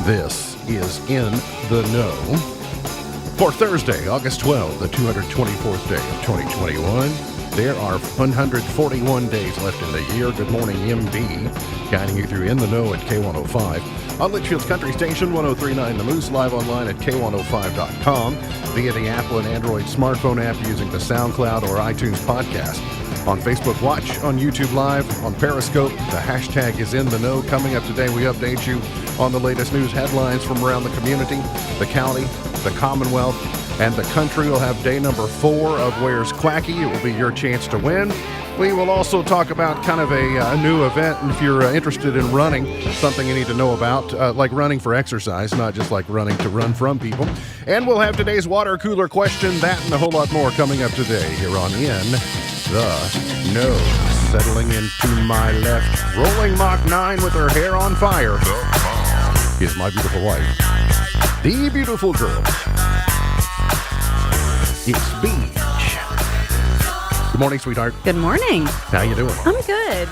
This is In the Know for Thursday, August 12th, the 224th day of 2021. There are 141 days left in the year. Good morning, MB, guiding you through In the Know at K105. On Litchfield's Country Station, 103.9 The Moose, live online at K105.com, via the Apple and Android smartphone app using the SoundCloud or iTunes podcast. On Facebook Watch, on YouTube Live, on Periscope. The hashtag is In the Know. Coming up today, we update you on the latest news headlines from around the community, the county, the Commonwealth, and the country. We'll have day number 4 of Where's Quacky. It will be your chance to win. We will also talk about kind of a new event, and if you're interested in running, something you need to know about, like running for exercise, not just like running to run from people. And we'll have today's water cooler question, that and a whole lot more coming up today here on In the Know. Settling into my left, rolling Mach 9 with her hair on fire, is my beautiful wife, the beautiful girl. It's Beach. Good morning, sweetheart. Good morning. How you doing? I'm good.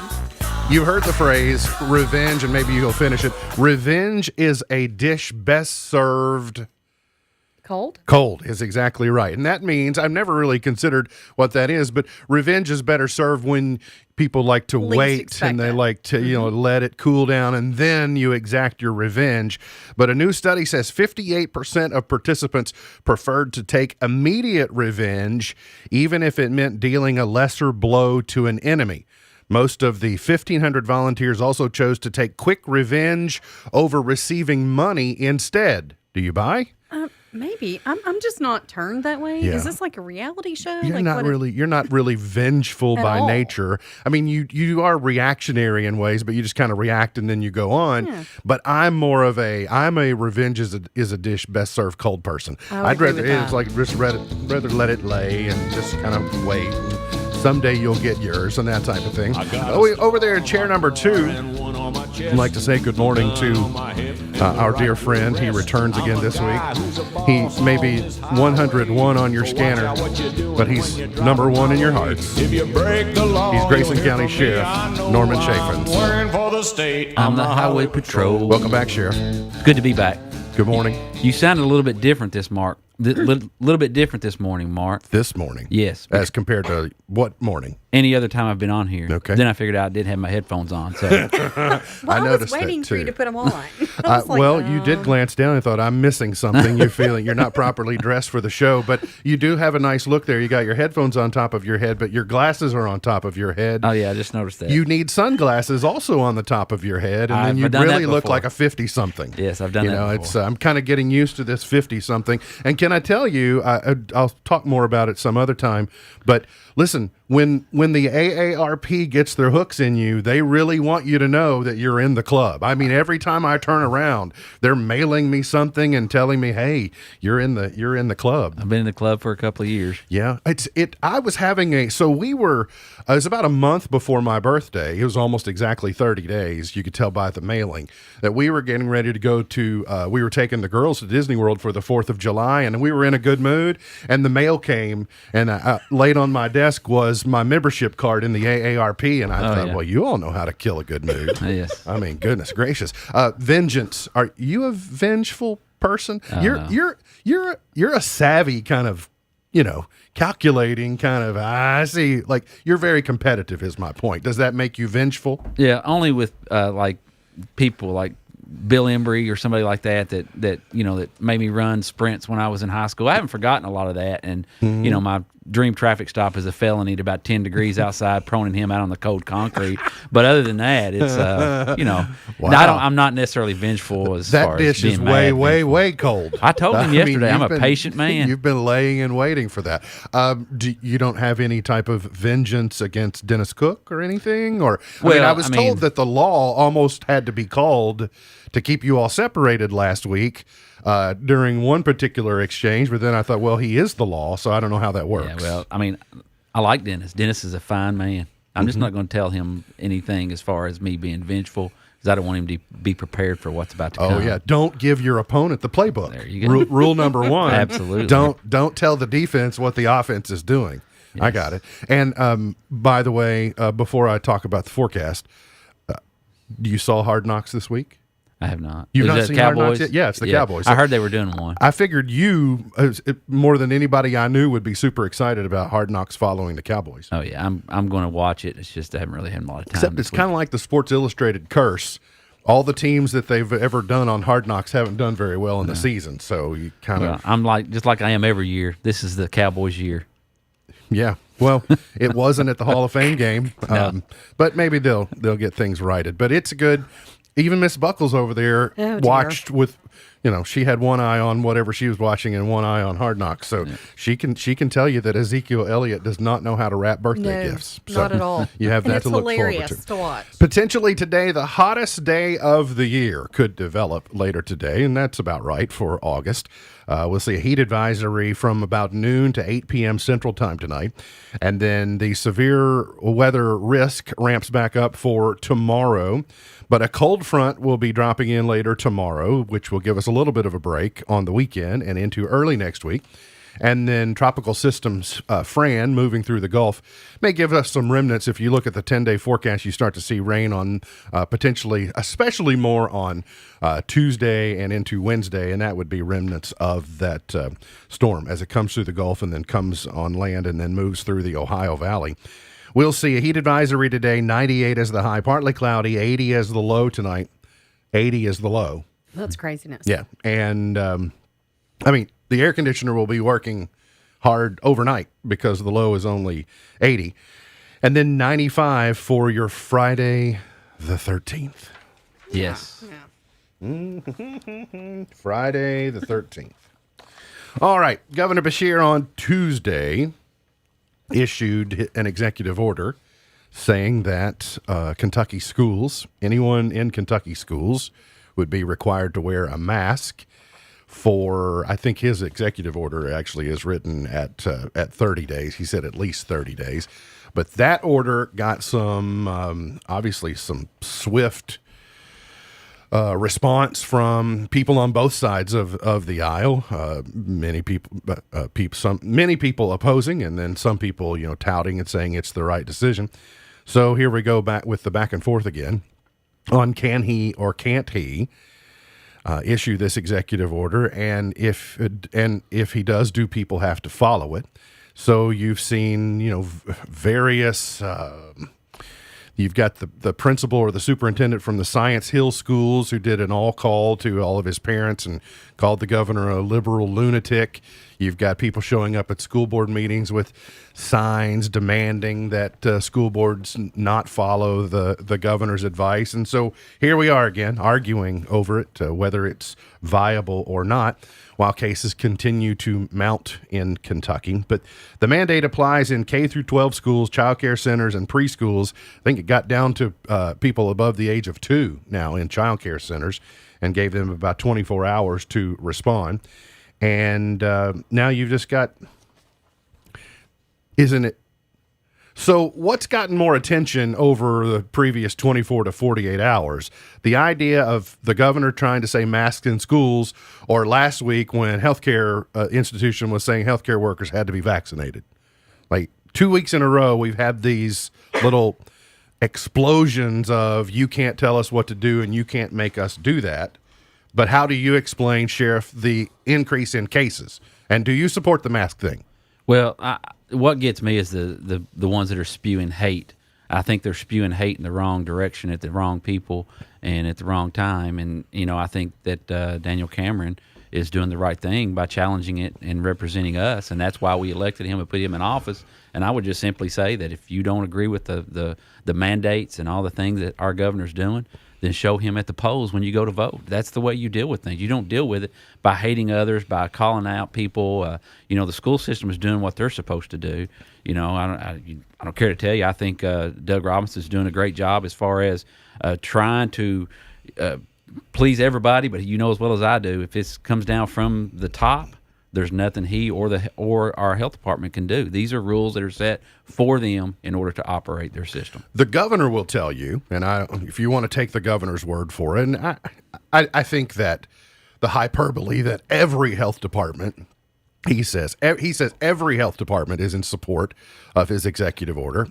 You heard the phrase revenge, and maybe you'll finish it. Revenge is a dish best served Cold? Cold is exactly right. And that means, I've never really considered what that is, but revenge is better served when people like to wait and they like to, let it cool down and then you exact your revenge. But a new study says 58% of participants preferred to take immediate revenge, even if it meant dealing a lesser blow to an enemy. Most of the 1,500 volunteers also chose to take quick revenge over receiving money instead. Do you buy? Maybe. I'm just not turned that way. Yeah. Is this like a reality show? You're not really vengeful by nature. I mean, you are reactionary in ways, but you just kind of react and then you go on. Yeah. But I'm a revenge is a dish best served cold person. I'd rather rather let it lay and just kind of wait. Someday you'll get yours and that type of thing. Over there in chair number 2, I'd like to say good morning to our dear friend. He returns again this week. He may be 101 on your scanner, but he's number 1 in your hearts. He's Grayson County Sheriff Norman Chaffins. I'm the Highway Patrol. Welcome back, Sheriff. Good to be back. Good morning. You sounded a little bit different this little bit different this morning, Mark. This morning? Yes. As compared to what morning? Any other time I've been on here. Okay. Then I figured out I did have my headphones on. So I was waiting for you to put them on. You did glance down and thought, I'm missing something. You're feeling you're not properly dressed for the show, but you do have a nice look there. You got your headphones on top of your head, but your glasses are on top of your head. Oh, yeah, I just noticed that. You need sunglasses also on the top of your head, and then you really look like a 50-something. Yes, I've done that before. I'm kind of getting used to this 50-something. And can I tell you, I'll talk more about it some other time, but listen, when the AARP gets their hooks in you, they really want you to know that you're in the club. I mean, every time I turn around, they're mailing me something and telling me, "Hey, you're in the club." I've been in the club for a couple of years. Yeah, I was having it was about a month before my birthday. It was almost exactly 30 days. You could tell by the mailing that we were getting ready to go to. We were taking the girls to Disney World for the 4th of July, and we were in a good mood. And the mail came, and laid on my desk was my membership card in the AARP, and I thought, well, you all know how to kill a good mood. Yes. I mean, goodness gracious. Vengeance. Are you a vengeful person? You're a savvy kind of, calculating kind of. I see. Like, you're very competitive. Is my point. Does that make you vengeful? Yeah, only with like people like Bill Embry or somebody like that made me run sprints when I was in high school. I haven't forgotten a lot of that, and my dream traffic stop is a felony at about 10 degrees outside, proning him out on the cold concrete. But other than that, it's Wow. I'm not necessarily vengeful as That far dish as being is mad. way cold. I told him yesterday I'm a patient man. You've been laying and waiting for that. You don't have any type of vengeance against Dennis Cook or anything? Or I was told that the law almost had to be called to keep you all separated last week during one particular exchange, but then I thought, well, he is the law, so I don't know how that works. Yeah, well, I like Dennis. Dennis is a fine man. I'm just not going to tell him anything as far as me being vengeful, because I don't want him to be prepared for what's about to come. Oh yeah, don't give your opponent the playbook. There you go. Rule number one. Absolutely. Don't tell the defense what the offense is doing. Yes. I got it. And by the way, before I talk about the forecast, you saw Hard Knocks this week? I have not. You've Is not that seen Cowboys? Hard Knocks yet? Yeah, it's the Cowboys. I heard they were doing one. I figured you, more than anybody I knew, would be super excited about Hard Knocks following the Cowboys. Oh yeah, I'm going to watch it. It's just I haven't really had a lot of time. Except it's kind of like the Sports Illustrated curse. All the teams that they've ever done on Hard Knocks haven't done very well in the season. So you kind of. I'm just like I am every year. This is the Cowboys' year. Yeah. Well, it wasn't at the Hall of Fame game, but maybe they'll get things righted. But it's good. Even Miss Buckles over there watched with, she had one eye on whatever she was watching and one eye on Hard Knocks. So she can tell you that Ezekiel Elliott does not know how to wrap birthday gifts. So not at all. You have that to look forward to. It's hilarious to watch. Potentially today, the hottest day of the year could develop later today, and that's about right for August. We'll see a heat advisory from about noon to 8 p.m. Central Time tonight. And then the severe weather risk ramps back up for tomorrow. But a cold front will be dropping in later tomorrow, which will give us a little bit of a break on the weekend and into early next week. And then tropical systems Fran moving through the Gulf may give us some remnants. If you look at the 10-day forecast, you start to see rain on potentially, especially more on Tuesday and into Wednesday, and that would be remnants of that storm as it comes through the Gulf and then comes on land and then moves through the Ohio Valley. We'll see a heat advisory today, 98 as the high, partly cloudy, 80 as the low tonight, 80 as the low. That's craziness. Yeah, and the air conditioner will be working hard overnight because the low is only 80. And then 95 for your Friday the 13th. Yes. Yeah. Friday the 13th. All right. Governor Beshear on Tuesday issued an executive order saying that Kentucky schools, anyone in Kentucky schools, would be required to wear a mask for, I think his executive order actually is written at 30 days. He said at least 30 days. But that order got some, obviously some swift response from people on both sides of the aisle. Many people opposing, and then some people, touting and saying it's the right decision. So here we go back with the back and forth again on can he or can't he issue this executive order, and if he does, do people have to follow it? So you've seen, various. You've got the principal or the superintendent from the Science Hill schools who did an all call to all of his parents and called the governor a liberal lunatic. You've got people showing up at school board meetings with signs demanding that school boards not follow the governor's advice. And so here we are again, arguing over it, whether it's viable or not, while cases continue to mount in Kentucky. But the mandate applies in K through 12 schools, child care centers, and preschools. I think it got down to people above the age of 2 now in child care centers, and gave them about 24 hours to respond. And now you've just got, isn't it? So what's gotten more attention over the previous 24 to 48 hours? The idea of the governor trying to say masks in schools, or last week when healthcare institution was saying healthcare workers had to be vaccinated. Like 2 weeks in a row, we've had these little explosions of you can't tell us what to do and you can't make us do that. But how do you explain, Sheriff, the increase in cases? And do you support the mask thing? Well, what gets me is the ones that are spewing hate. I think they're spewing hate in the wrong direction at the wrong people and at the wrong time. And, you know, I think that Daniel Cameron is doing the right thing by challenging it and representing us. And that's why we elected him and put him in office. And I would just simply say that if you don't agree with the mandates and all the things that our governor's doing, then show him at the polls when you go to vote. That's the way you deal with things. You don't deal with it by hating others, by calling out people. You know, the school system is doing what they're supposed to do. You know, I don't care to tell you. I think Doug Robinson is doing a great job as far as trying to please everybody. But you know as well as I do, if it comes down from the top, there's nothing he or our health department can do. These are rules that are set for them in order to operate their system. The governor will tell you, and if you want to take the governor's word for it, and I think that the hyperbole that every health department, he says every health department is in support of his executive order.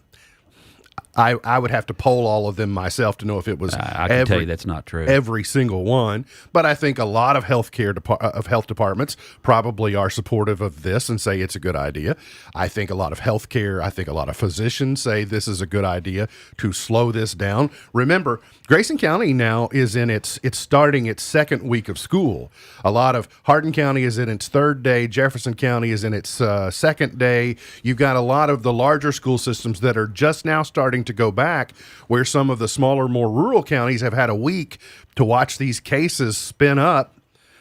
I would have to poll all of them myself to know if it was. I can tell you that's not true. Every single one, but I think a lot of health departments probably are supportive of this and say it's a good idea. I think a lot of a lot of physicians say this is a good idea to slow this down. Remember, Grayson County now is in it's starting its second week of school. A lot of Hardin County is in its third day. Jefferson County is in its second day. You've got a lot of the larger school systems that are just now starting to go back, where some of the smaller, more rural counties have had a week to watch these cases spin up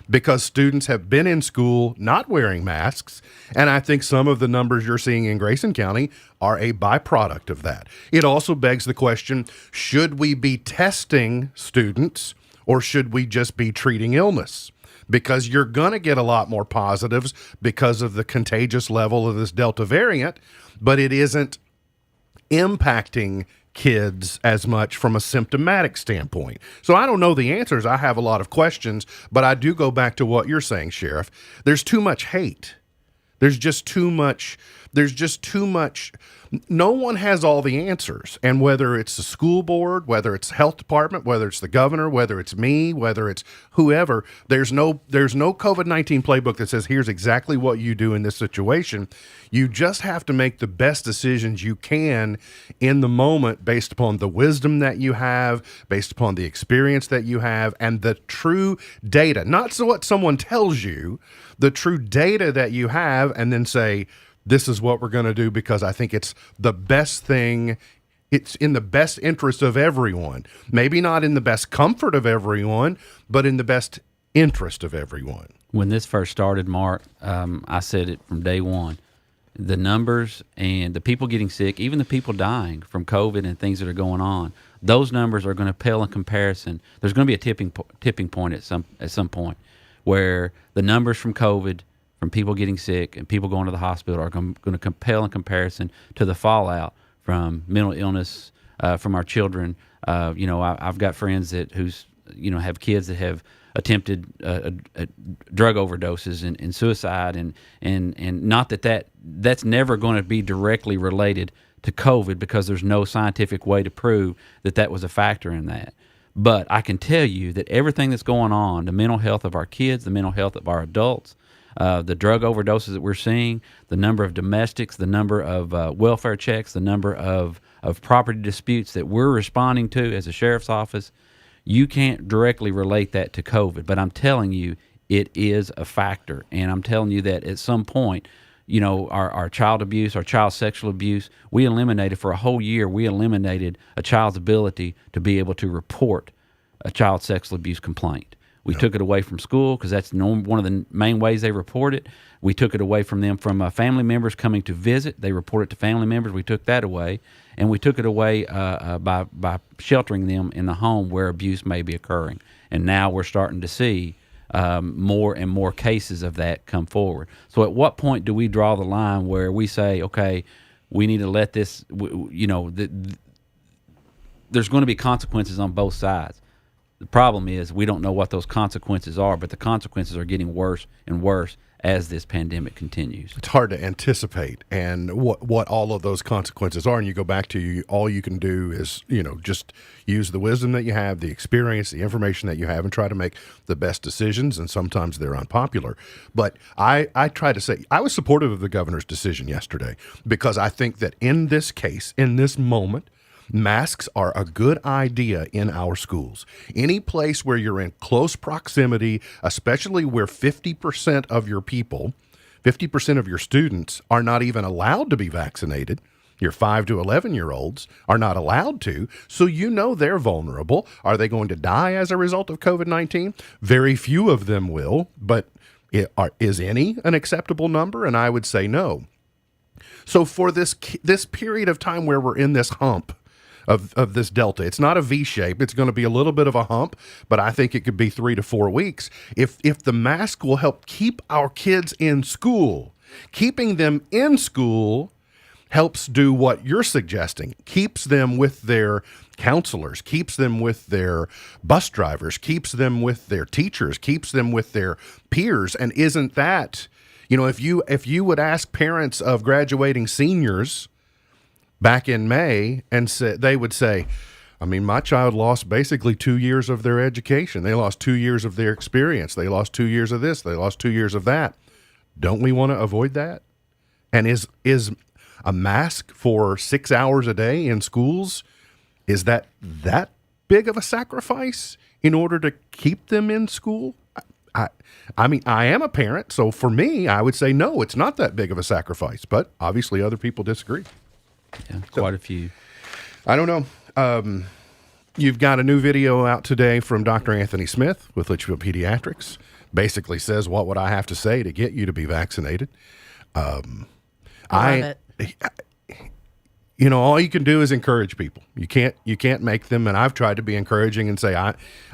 because students have been in school not wearing masks. And I think some of the numbers you're seeing in Grayson County are a byproduct of that. It also begs the question, should we be testing students or should we just be treating illness? Because you're going to get a lot more positives because of the contagious level of this Delta variant, but it isn't impacting kids as much from a symptomatic standpoint. So I don't know the answers. I have a lot of questions, but I do go back to what you're saying, Sheriff. There's too much hate. There's just too much. No one has all the answers. And whether it's the school board, whether it's health department, whether it's the governor, whether it's me, whether it's whoever, there's no COVID-19 playbook that says here's exactly what you do in this situation. You just have to make the best decisions you can in the moment based upon the wisdom that you have, based upon the experience that you have, and the true data. Not so what someone tells you, the true data that you have, and then say, this is what we're going to do because I think it's the best thing. It's in the best interest of everyone. Maybe not in the best comfort of everyone, but in the best interest of everyone. When this first started, Mark, I said it from day one. The numbers and the people getting sick, even the people dying from COVID and things that are going on, those numbers are going to pale in comparison. There's going to be a tipping point at some point where the numbers from COVID, from people getting sick and people going to the hospital, are going to compel in comparison to the fallout from mental illness from our children. I've got friends who's have kids that have attempted drug overdoses and suicide, and not that's never going to be directly related to COVID because there's no scientific way to prove that was a factor in that. But I can tell you that everything that's going on, the mental health of our kids, the mental health of our adults, the drug overdoses that we're seeing, the number of domestics, the number of welfare checks, the number of property disputes that we're responding to as a sheriff's office, you can't directly relate that to COVID. But I'm telling you, It is a factor. And I'm telling you that at some point, you know, our child abuse, our child sexual abuse, we eliminated for a whole year, we eliminated a child's ability to be able to report a child sexual abuse complaint. We took it away from school because that's one of the main ways they report it. We took it away from them from family members coming to visit. They report it to family members. We took that away. And we took it away by sheltering them in the home where abuse may be occurring. And now we're starting to see more and more cases of that come forward. So at what point do we draw the line where we say, okay, we need to let this, you know, there's going to be consequences on both sides. The problem is we don't know what those consequences are, but the consequences are getting worse and worse as this pandemic continues. It's hard to anticipate and what all of those consequences are. And you go back to all you can do is, you know, just use the wisdom that you have, the experience, the information that you have, and try to make the best decisions. And sometimes they're unpopular. But I try to say I was supportive of the governor's decision yesterday because I think that in this case, in this moment, masks are a good idea in our schools. Any place where you're in close proximity, especially where 50% of your people, 50% of your students are not even allowed to be vaccinated. Your 5 to 11-year-olds are not allowed to, so you know they're vulnerable. Are they going to die as a result of COVID-19? Very few of them will, but is any an acceptable number? And I would say no. So for this period of time where we're in this hump, of this Delta. It's not a V shape. It's going to be a little bit of a hump, but I think it could be 3 to 4 weeks. If the mask will help keep our kids in school, keeping them in school helps do what you're suggesting, keeps them with their counselors, keeps them with their bus drivers, keeps them with their teachers, keeps them with their peers. And isn't that, you know, if you would ask parents of graduating seniors back in May, and they would say, I mean, my child lost basically 2 years of their education. They lost 2 years of their experience. They lost 2 years of this. They lost 2 years of that. Don't we want to avoid that? And is a mask for 6 hours a day in schools, is that big of a sacrifice in order to keep them in school? I mean, I am a parent, so for me, I would say no, it's not that big of a sacrifice. But obviously other people disagree. Yeah, quite a few. I don't know. You've got a new video out today from Dr. Anthony Smith with Litchfield Pediatrics. Basically says, what would I have to say to get you to be vaccinated? Love it. You know, all you can do is encourage people. You can't make them. And I've tried to be encouraging and say,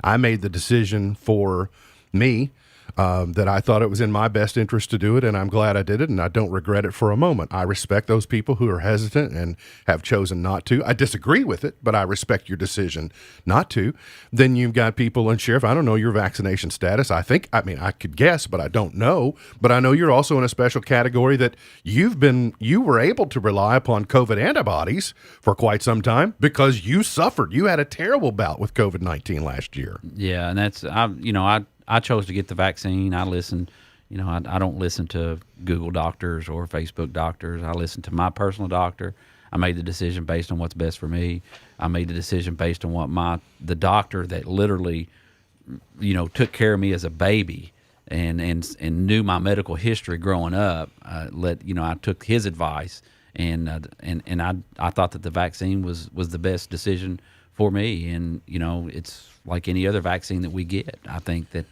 I made the decision for me. That I thought it was in my best interest to do it, and I'm glad I did it, and I don't regret it for a moment. I respect those people who are hesitant and have chosen not to. I disagree with it, but I respect your decision not to. Then you've got people, and Sheriff, I don't know your vaccination status. I could guess, but I don't know. But I know you're also in a special category that you were able to rely upon COVID antibodies for quite some time because you suffered. You had a terrible bout with COVID-19 last year. Yeah, and that's, I chose to get the vaccine. I listen, you know, I don't listen to Google doctors or Facebook doctors. I listen to my personal doctor. I made the decision based on what's best for me. I made the decision based on what the doctor that literally, you know, took care of me as a baby and knew my medical history growing up. I took his advice and I thought that the vaccine was the best decision for me. And, you know, it's like any other vaccine that we get. I think that,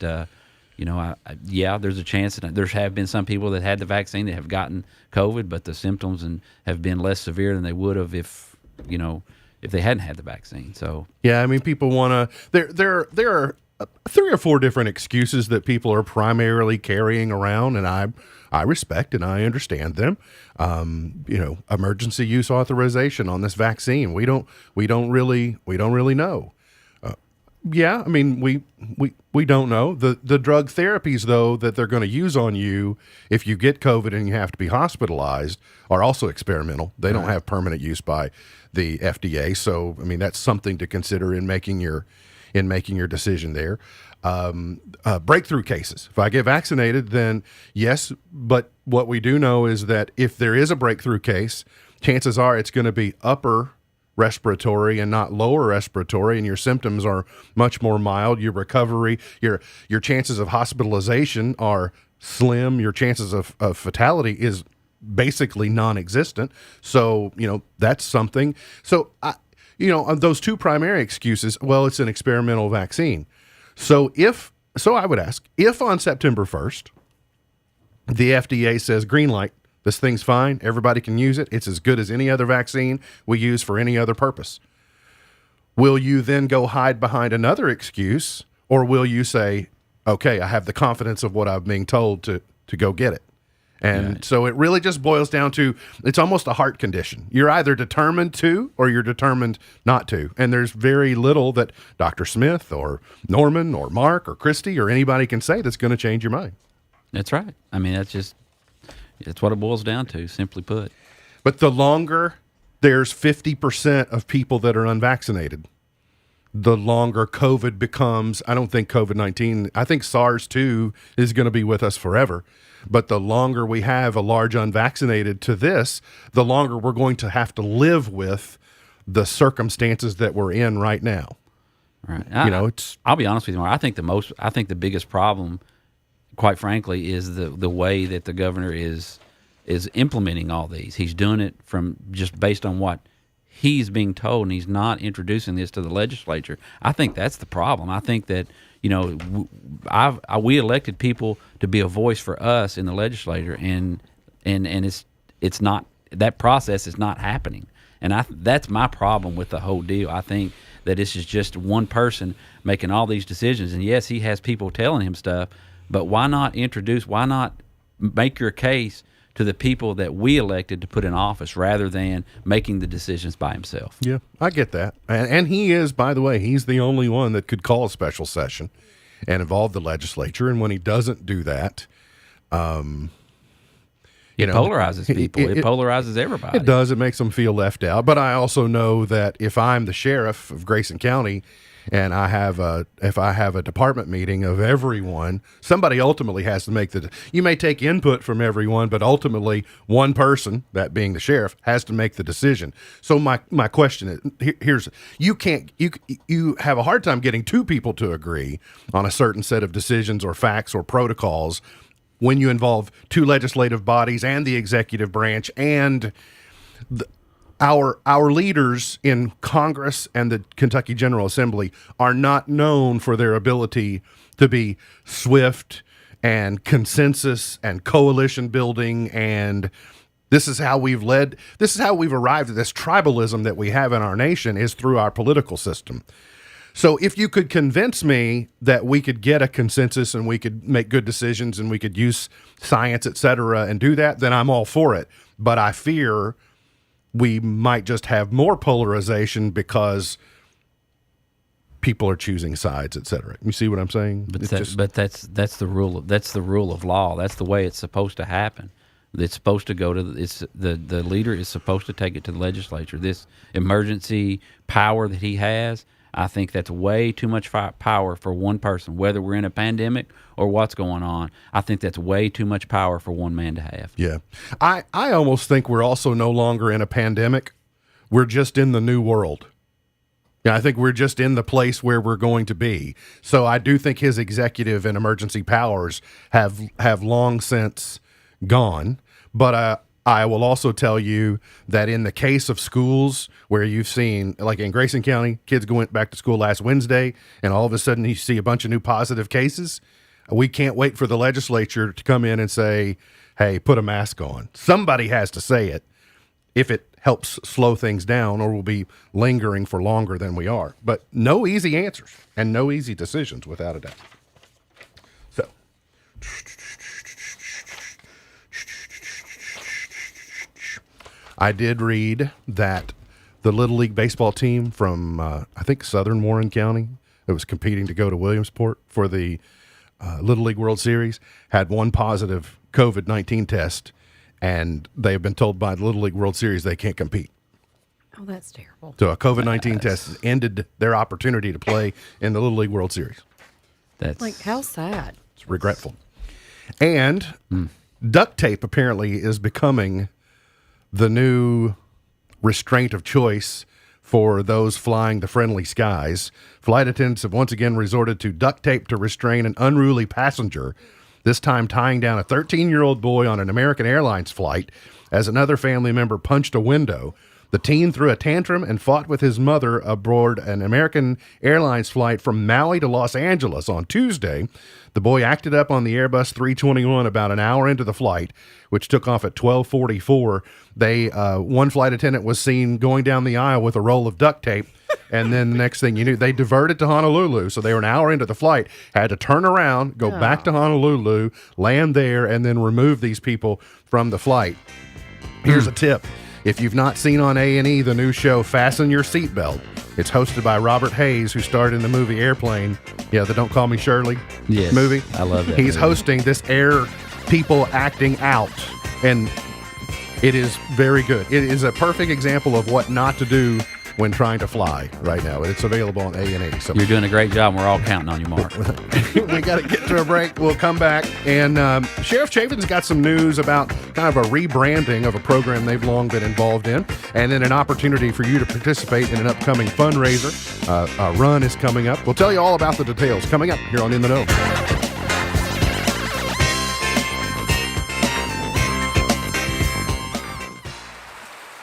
there's a chance that there have been some people that had the vaccine that have gotten COVID, but the symptoms have been less severe than they would have if they hadn't had the vaccine. So yeah, I mean, people want to. There are 3 or 4 different excuses that people are primarily carrying around, and I respect and I understand them. Emergency use authorization on this vaccine. We don't really know. Yeah, I mean, we don't know. The drug therapies, though, that they're going to use on you if you get COVID and you have to be hospitalized are also experimental. They don't have permanent use by the FDA. So, I mean, that's something to consider in making your decision there. Breakthrough cases. If I get vaccinated, then yes, but what we do know is that if there is a breakthrough case, chances are it's going to be upper respiratory and not lower respiratory, and your symptoms are much more mild. Your recovery, your chances of hospitalization are slim. Your chances of fatality is basically non-existent. So, that's something. So, on those two primary excuses, well, it's an experimental vaccine. So I would ask, if on September 1st, the FDA says green light, this thing's fine, everybody can use it, it's as good as any other vaccine we use for any other purpose, will you then go hide behind another excuse, or will you say, okay, I have the confidence of what I'm being told to go get it? And so it really just boils down to, it's almost a heart condition. You're either determined to or you're determined not to. And there's very little that Dr. Smith or Norman or Mark or Christy or anybody can say that's going to change your mind. That's right. I mean, that's what it boils down to, simply put. But the longer there's 50% of people that are unvaccinated, the longer COVID becomes. I don't think COVID-19, I think SARS-2 is going to be with us forever. But the longer we have a large unvaccinated to this, the longer we're going to have to live with the circumstances that we're in right now. Right. I'll be honest with you, Mark. I think the biggest problem, quite frankly, is the way that the governor is implementing all these. He's doing it from just based on what he's being told, and he's not introducing this to the legislature. I think that's the problem. I think that we elected people to be a voice for us in the legislature, and it's not, that process is not happening. And that's my problem with the whole deal. I think that this is just one person making all these decisions. And yes, he has people telling him stuff, but why not make your case to the people that we elected to put in office rather than making the decisions by himself? Yeah, I get that. And he is, by the way, he's the only one that could call a special session and involve the legislature. And when he doesn't do that, it polarizes people. It polarizes everybody. It does. It makes them feel left out. But I also know that if I'm the sheriff of Grayson County and if I have a department meeting of everyone, somebody ultimately has to make you may take input from everyone, but ultimately one person, that being the sheriff, has to make the decision. So my question is, you have a hard time getting two people to agree on a certain set of decisions or facts or protocols when you involve two legislative bodies and the executive branch and our leaders in Congress and the Kentucky General Assembly are not known for their ability to be swift and consensus and coalition building. And this is how we've arrived at this tribalism that we have in our nation, is through our political system. So if you could convince me that we could get a consensus and we could make good decisions and we could use science, et cetera, and do that, then I'm all for it. But I fear we might just have more polarization because people are choosing sides, et cetera. You see what I'm saying? But that's the rule. That's the rule of law. That's the way it's supposed to happen. It's supposed to go to the leader is supposed to take it to the legislature. This emergency power that he has, I think that's way too much power for one person, whether we're in a pandemic or what's going on. I think that's way too much power for one man to have. Yeah. I almost think we're also no longer in a pandemic. We're just in the new world. Yeah, I think we're just in the place where we're going to be. So I do think his executive and emergency powers have long since gone. But I will also tell you that in the case of schools where you've seen, like in Grayson County, kids went back to school last Wednesday, and all of a sudden you see a bunch of new positive cases. We can't wait for the legislature to come in and say, hey, put a mask on. Somebody has to say it if it helps slow things down, or we'll be lingering for longer than we are. But no easy answers and no easy decisions, without a doubt. So I did read that the Little League baseball team from, I think, southern Warren County, that was competing to go to Williamsport for the Little League World Series, had one positive COVID-19 test, and they have been told by the Little League World Series they can't compete. Oh, that's terrible. So a COVID-19 test ended their opportunity to play in the Little League World Series. That's like, how sad. It's regretful. And duct tape apparently is becoming the new restraint of choice for those flying the friendly skies. Flight attendants have once again resorted to duct tape to restrain an unruly passenger, this time tying down a 13-year-old boy on an American Airlines flight as another family member punched a window. The teen threw a tantrum and fought with his mother aboard an American Airlines flight from Maui to Los Angeles on Tuesday. The boy acted up on the Airbus 321 about an hour into the flight, which took off at 12:44. One flight attendant was seen going down the aisle with a roll of duct tape, and then the next thing you knew, they diverted to Honolulu. So they were an hour into the flight, had to turn around, go back to Honolulu, land there, and then remove these people from the flight. Here's a tip. If you've not seen on A&E the new show Fasten Your Seatbelt, it's hosted by Robert Hayes, who starred in the movie Airplane. Yeah, the Don't Call Me Shirley movie. I love that He's movie. hosting this air people acting out, and it is very good. It is a perfect example of what not to do when trying to fly right now. It's available on A&E. So You're doing a great job. We're all counting on you, Mark. we got to get to a break. We'll come back. And Sheriff Chavin's got some news about kind of a rebranding of a program they've long been involved in, and then an opportunity for you to participate in an upcoming fundraiser. A run is coming up. We'll tell you all about the details coming up here on In the Know.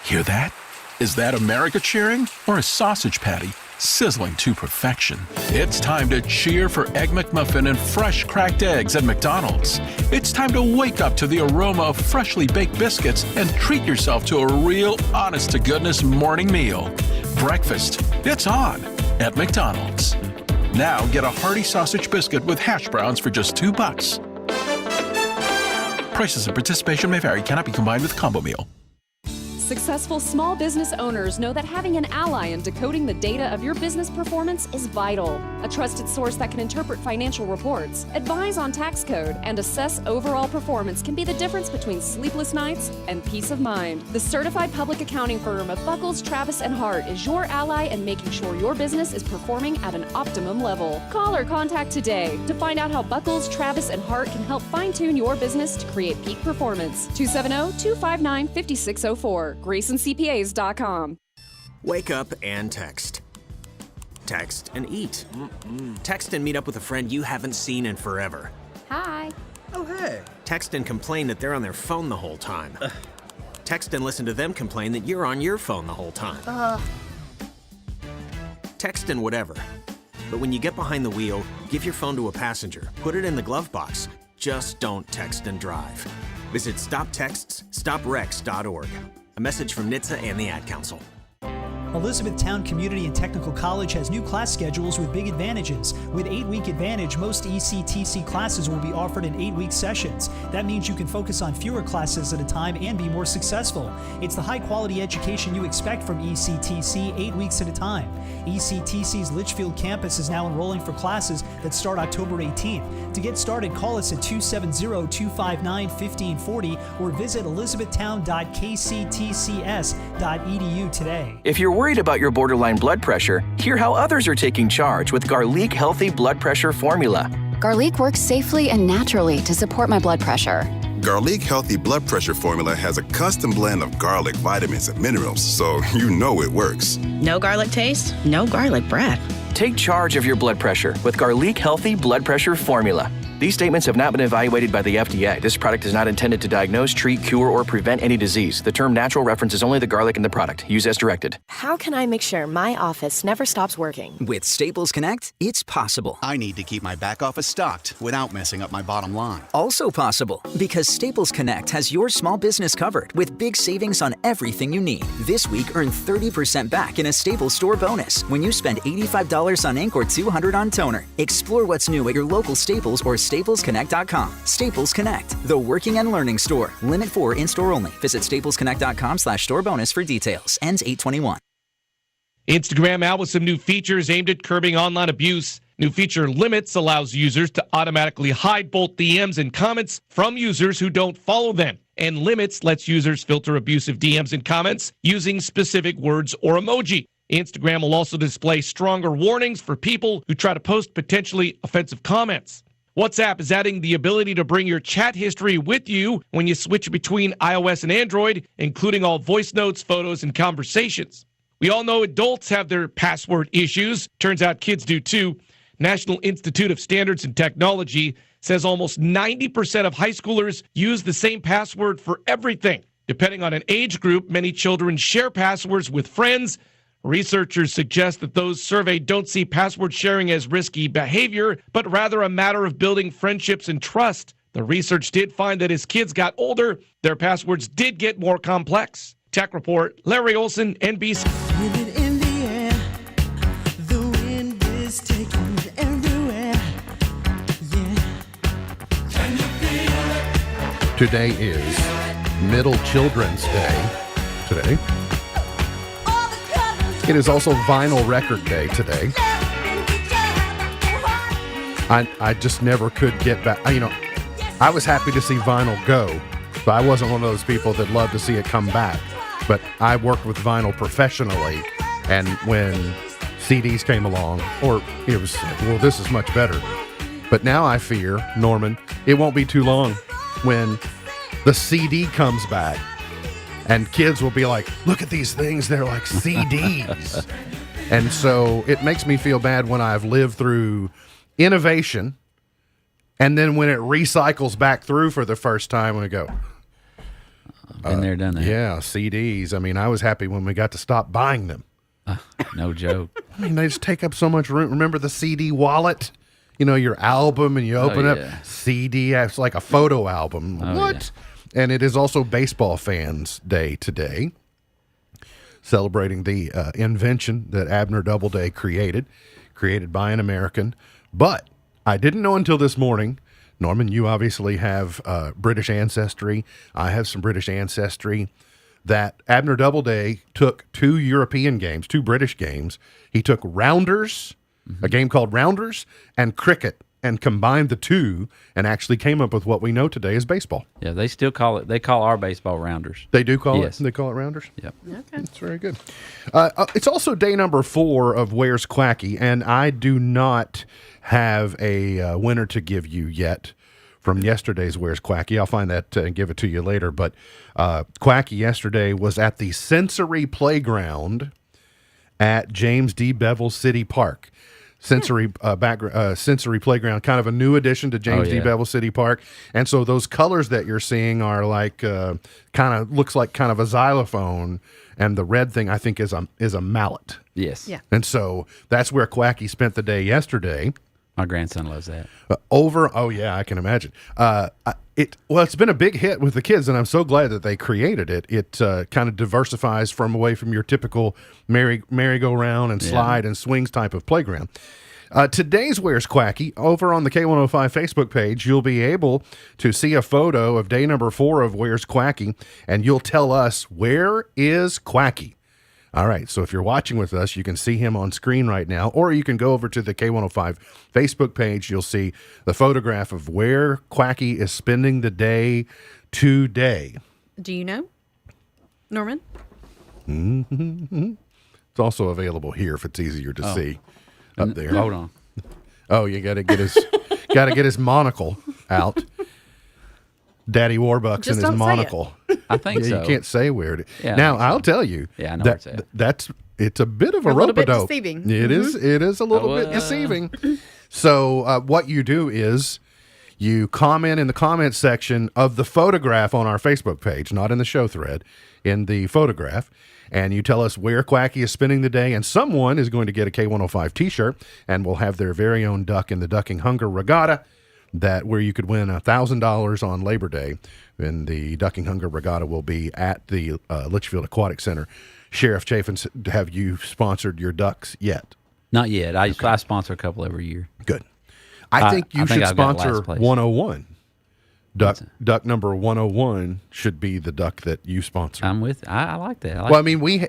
Hear that? Is that America cheering or a sausage patty sizzling to perfection? It's time to cheer for Egg McMuffin and fresh cracked eggs at McDonald's. It's time to wake up to the aroma of freshly baked biscuits and treat yourself to a real honest-to-goodness morning meal. Breakfast, it's on at McDonald's. Now get a hearty sausage biscuit with hash browns for just $2. Prices and participation may vary. Cannot be combined with combo meal. Successful small business owners know that having an ally in decoding the data of your business performance is vital. A trusted source that can interpret financial reports, advise on tax code, and assess overall performance can be the difference between sleepless nights and peace of mind. The certified public accounting firm of Buckles, Travis & Hart is your ally in making sure your business is performing at an optimum level. Call or contact today to find out how Buckles, Travis & Hart can help fine-tune your business to create peak performance. 270-259-5604. GraysonCPAs.com. Wake up and text. Text and eat. Text and meet up with a friend you haven't seen in forever. Hi. Oh, hey. Text and complain that they're on their phone the whole time. Text and listen to them complain that you're on your phone the whole time. Text and whatever. But when you get behind the wheel, give your phone to a passenger. Put it in the glove box. Just don't text and drive. Visit StopTextsStopWrecks.org. A message from NHTSA and the Ad Council. Elizabethtown Community and Technical College has new class schedules with big advantages. With 8-week Advantage, most ECTC classes will be offered in 8-week sessions. That means you can focus on fewer classes at a time and be more successful. It's the high-quality education you expect from ECTC 8 weeks at a time. ECTC's Litchfield campus is now enrolling for classes that start October 18th. To get started, call us at 270-259-1540 or visit elizabethtown.kctcs.edu today. If you're worried about your borderline blood pressure, hear how others are taking charge with Garlic Healthy Blood Pressure Formula. Garlic works safely and naturally to support my blood pressure. Garlic Healthy Blood Pressure Formula has a custom blend of garlic, vitamins, and minerals, so you know it works. No garlic taste, no garlic breath. Take charge of your blood pressure with Garlic Healthy Blood Pressure Formula. These statements have not been evaluated by the FDA. This product is not intended to diagnose, treat, cure, or prevent any disease. The term natural references only the garlic in the product. Use as directed. How can I make sure my office never stops working? With Staples Connect, it's possible. I need to keep my back office stocked without messing up my bottom line. Also possible, because Staples Connect has your small business covered with big savings on everything you need. This week, earn 30% back in a Staples store bonus when you spend $85 on ink or $200 on toner. Explore what's new at your local Staples or StaplesConnect.com. Staples Connect, the working and learning store. Limit 4 in-store only. Visit StaplesConnect.com/store bonus for details. Ends 8/21. Instagram out with some new features aimed at curbing online abuse. New feature Limits allows users to automatically hide both DMs and comments from users who don't follow them. And Limits lets users filter abusive DMs and comments using specific words or emoji. Instagram will also display stronger warnings for people who try to post potentially offensive comments. WhatsApp is adding the ability to bring your chat history with you when you switch between iOS and Android, including all voice notes, photos, and conversations. We all know adults have their password issues. Turns out kids do too. National Institute of Standards and Technology says almost 90% of high schoolers use the same password for everything. Depending on an age group, many children share passwords with friends. Researchers suggest that those surveyed don't see password sharing as risky behavior, but rather a matter of building friendships and trust. The research did find that as kids got older, their passwords did get more complex. Tech Report, Larry Olson, NBC. Today is Middle Children's Day. Today. It is also Vinyl Record Day today. I just never could get back. I was happy to see vinyl go, but I wasn't one of those people that loved to see it come back. But I worked with vinyl professionally, and when CDs came along, it was, well, this is much better. But now I fear, Norman, it won't be too long when the CD comes back and kids will be like, look at these things, they're like CDs. And so it makes me feel bad when I've lived through innovation and then when it recycles back through for the first time and I go, been there, done that. Yeah, CDs. I mean, I was happy when we got to stop buying them. No joke. I mean, they just take up so much room. Remember the CD wallet? Your album, and you open up CD. It's like a photo album. What? Yeah. And it is also Baseball Fans Day today, celebrating the invention that Abner Doubleday created by an American. But I didn't know until this morning, Norman, you obviously have British ancestry. I have some British ancestry. That Abner Doubleday took two British games. He took Rounders, a game called Rounders, and cricket, and combined the two and actually came up with what we know today as baseball. Yeah, they still call it. They call our baseball Rounders. They do call it? They call it Rounders? Yep. Okay. That's very good. It's also day number 4 of Where's Quacky, and I do not have a winner to give you yet from yesterday's Where's Quacky. I'll find that and give it to you later. But Quacky yesterday was at the Sensory Playground at James D. Bevel City Park. Sensory Sensory Playground, kind of a new addition to James D. Bevel City Park. And so those colors that you're seeing are like looks like kind of a xylophone, and the red thing I think is a mallet. Yes. Yeah. And so that's where Quacky spent the day yesterday. My grandson loves that. I can imagine. It's been a big hit with the kids, and I'm so glad that they created it. It kind of diversifies away from your typical merry-go-round and slide and swings type of playground. Today's Where's Quacky, over on the K105 Facebook page, you'll be able to see a photo of day number 4 of Where's Quacky, and you'll tell us, where is Quacky? All right, so if you're watching with us, you can see him on screen right now, or you can go over to the K105 Facebook page. You'll see the photograph of where Quacky is spending the day today. Do you know, Norman? Mm-hmm. It's also available here if it's easier to see up there. Hold on. Oh, you got to get his monocle out. Daddy Warbucks Just and his don't say monocle. I think so. You can't say where it is. Yeah, now, I'll tell you. Yeah, I know where it's at. It's a bit of a little bit rope-a-dope. deceiving. It is a little bit deceiving. So what you do is you comment in the comment section of the photograph on our Facebook page, not in the show thread, in the photograph, and you tell us where Quacky is spending the day, and someone is going to get a K105 t-shirt, and we'll have their very own duck in the Ducking Hunger Regatta, where you could win $1,000 on Labor Day, and the Ducking Hunger Regatta will be at the Litchfield Aquatic Center. Sheriff Chafin, have you sponsored your ducks yet? Not yet. I sponsor a couple every year. Good. I think you should I've got sponsor last place. 101. Duck number 101 should be the duck that you sponsor. I'm with. I like that. I mean, we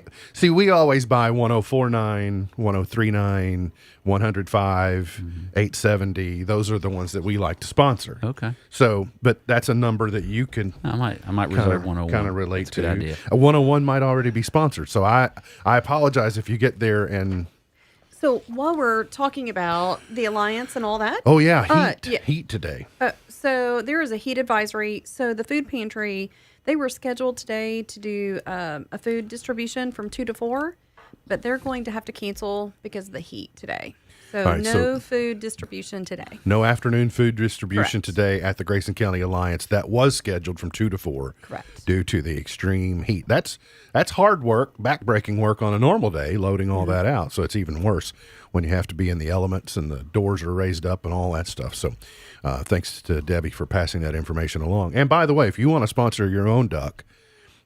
always buy 1049, 1039, 105, 870. Those are the ones that we like to sponsor. Okay. So, but that's a number that you can. I might reserve 101. Kind of relate That's to. a good idea. A 101 might already be sponsored. So I apologize if you get there and. So while we're talking about the Alliance and all that. Oh yeah, heat today. So there is a heat advisory. So the food pantry, they were scheduled today to do a food distribution from 2 to 4, but they're going to have to cancel because of the heat today. So All right, no food distribution today. No afternoon food distribution Correct. today at the Grayson County Alliance. That was scheduled from 2 to 4. Correct. Due to the extreme heat. That's hard work, backbreaking work on a normal day, loading all that out. So it's even worse when you have to be in the elements and the doors are raised up and all that stuff. So thanks to Debbie for passing that information along. And by the way, if you want to sponsor your own duck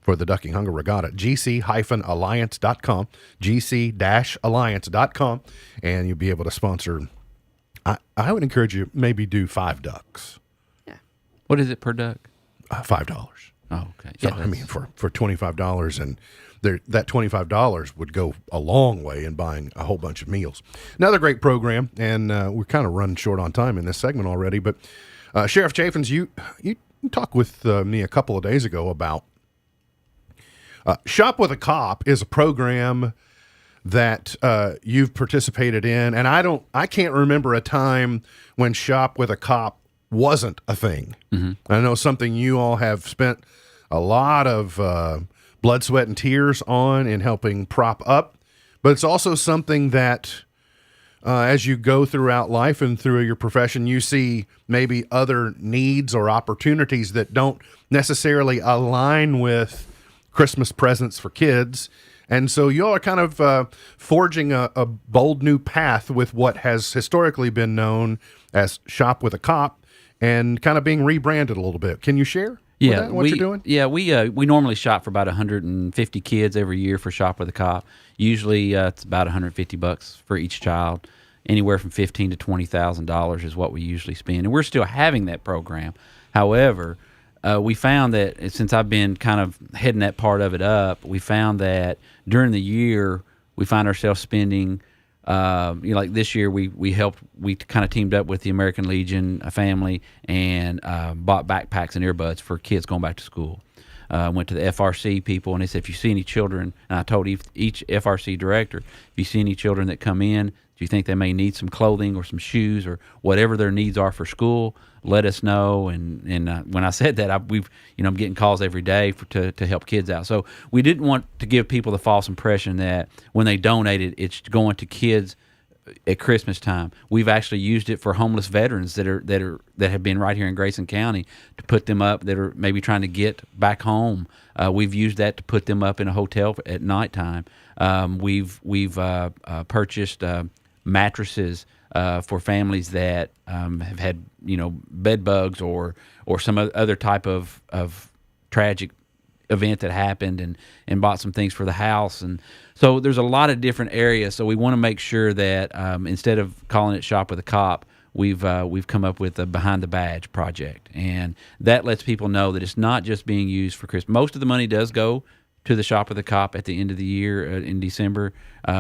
for the Ducking Hunger Regatta, gc-alliance.com, gc-alliance.com, and you'll be able to sponsor. I would encourage you maybe do 5 ducks. What is it per duck? $5. Oh, okay. So, Yeah, I mean, for $25, and that $25 would go a long way in buying a whole bunch of meals. Another great program, and we're kind of running short on time in this segment already, but Sheriff Chaffins, you talked with me a couple of days ago about Shop with a Cop is a program that you've participated in, and I can't remember a time when Shop with a Cop wasn't a thing. I know something you all have spent a lot of blood, sweat, and tears on in helping prop up, but it's also something that as you go throughout life and through your profession, you see maybe other needs or opportunities that don't necessarily align with Christmas presents for kids. And so you all are kind of forging a bold new path with what has historically been known as Shop with a Cop and kind of being rebranded a little bit. Can you share what you're doing? Yeah, we normally shop for about 150 kids every year for Shop with a Cop. Usually it's about $150 for each child. Anywhere from $15,000 to $20,000 is what we usually spend. And we're still having that program. However, we found that since I've been kind of heading that part of it up, we found that during the year we find ourselves spending, like this year we kind of teamed up with the American Legion family and bought backpacks and earbuds for kids going back to school. Went to the FRC people and they said, if you see any children, and I told each FRC director, if you see any children that come in, do you think they may need some clothing or some shoes or whatever their needs are for school, let us know. And when I said that, I'm getting calls every day to help kids out. So we didn't want to give people the false impression that when they donated, it's going to kids at Christmas time. We've actually used it for homeless veterans that have been right here in Grayson County to put them up that are maybe trying to get back home. We've used that to put them up in a hotel at nighttime. We've purchased mattresses for families that have had bed bugs or some other type of tragic event that happened, and bought some things for the house. And so there's a lot of different areas. So we want to make sure that instead of calling it Shop with a Cop, we've come up with a Behind the Badge project, and that lets people know that it's not just being used for Christmas. Most of the money does go to the Shop with a Cop at the end of the year in December,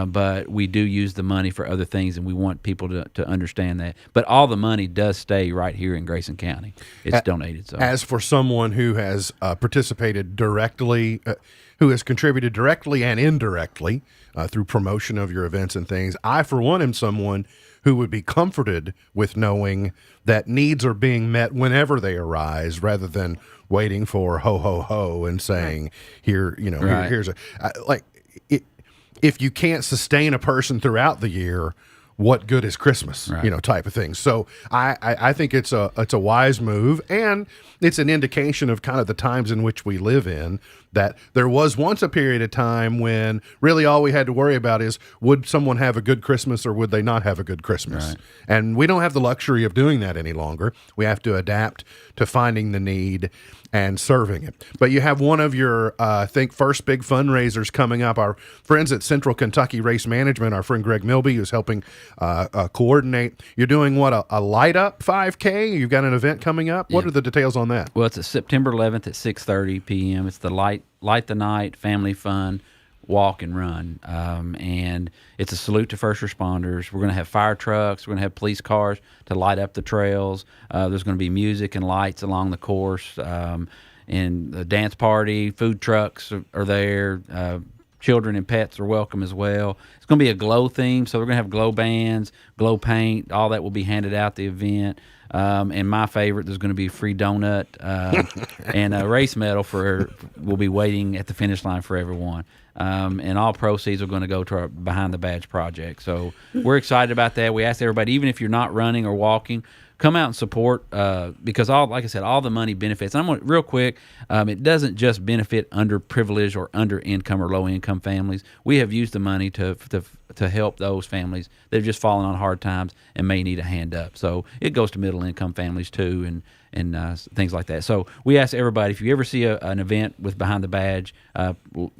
but we do use the money for other things, and we want people to understand that. But all the money does stay right here in Grayson County. It's donated. So, as for someone who has participated directly, who has contributed directly and indirectly through promotion of your events and things, I, for one, am someone who would be comforted with knowing that needs are being met whenever they arise, rather than waiting for ho ho ho and saying here's a if you can't sustain a person throughout the year, what good is Christmas? Right. Type of thing. So I think it's a wise move, and it's an indication of kind of the times in which we live in, that there was once a period of time when really all we had to worry about is, would someone have a good Christmas or would they not have a good Christmas? Right. And we don't have the luxury of doing that any longer. We have to adapt to finding the need and serving it. But you have one of your, I think, first big fundraisers coming up. Our friends at Central Kentucky Race Management, our friend Greg Milby, who's helping coordinate. You're doing a light up 5K? You've got an event coming up? What are the details on that? Well, it's September 11th at 6:30 p.m. It's the Light the Night Family Fun Walk and Run. And it's a salute to first responders. We're going to have fire trucks. We're going to have police cars to light up the trails. There's going to be music and lights along the course. And the dance party, food trucks are there. Children and pets are welcome as well. It's going to be a glow theme, so we're going to have glow bands, glow paint, all that will be handed out at the event. And my favorite, there's going to be a free donut and a race medal will be waiting at the finish line for everyone. And all proceeds are going to go to our Behind the Badge project. So we're excited about that. We ask everybody, even if you're not running or walking, come out and support because like I said, all the money benefits. And I'm going to, real quick, it doesn't just benefit underprivileged or under-income or low-income families. We have used the money to help those families that have just fallen on hard times and may need a hand up. So it goes to middle-income families too and things like that. So we ask everybody, if you ever see an event with Behind the Badge,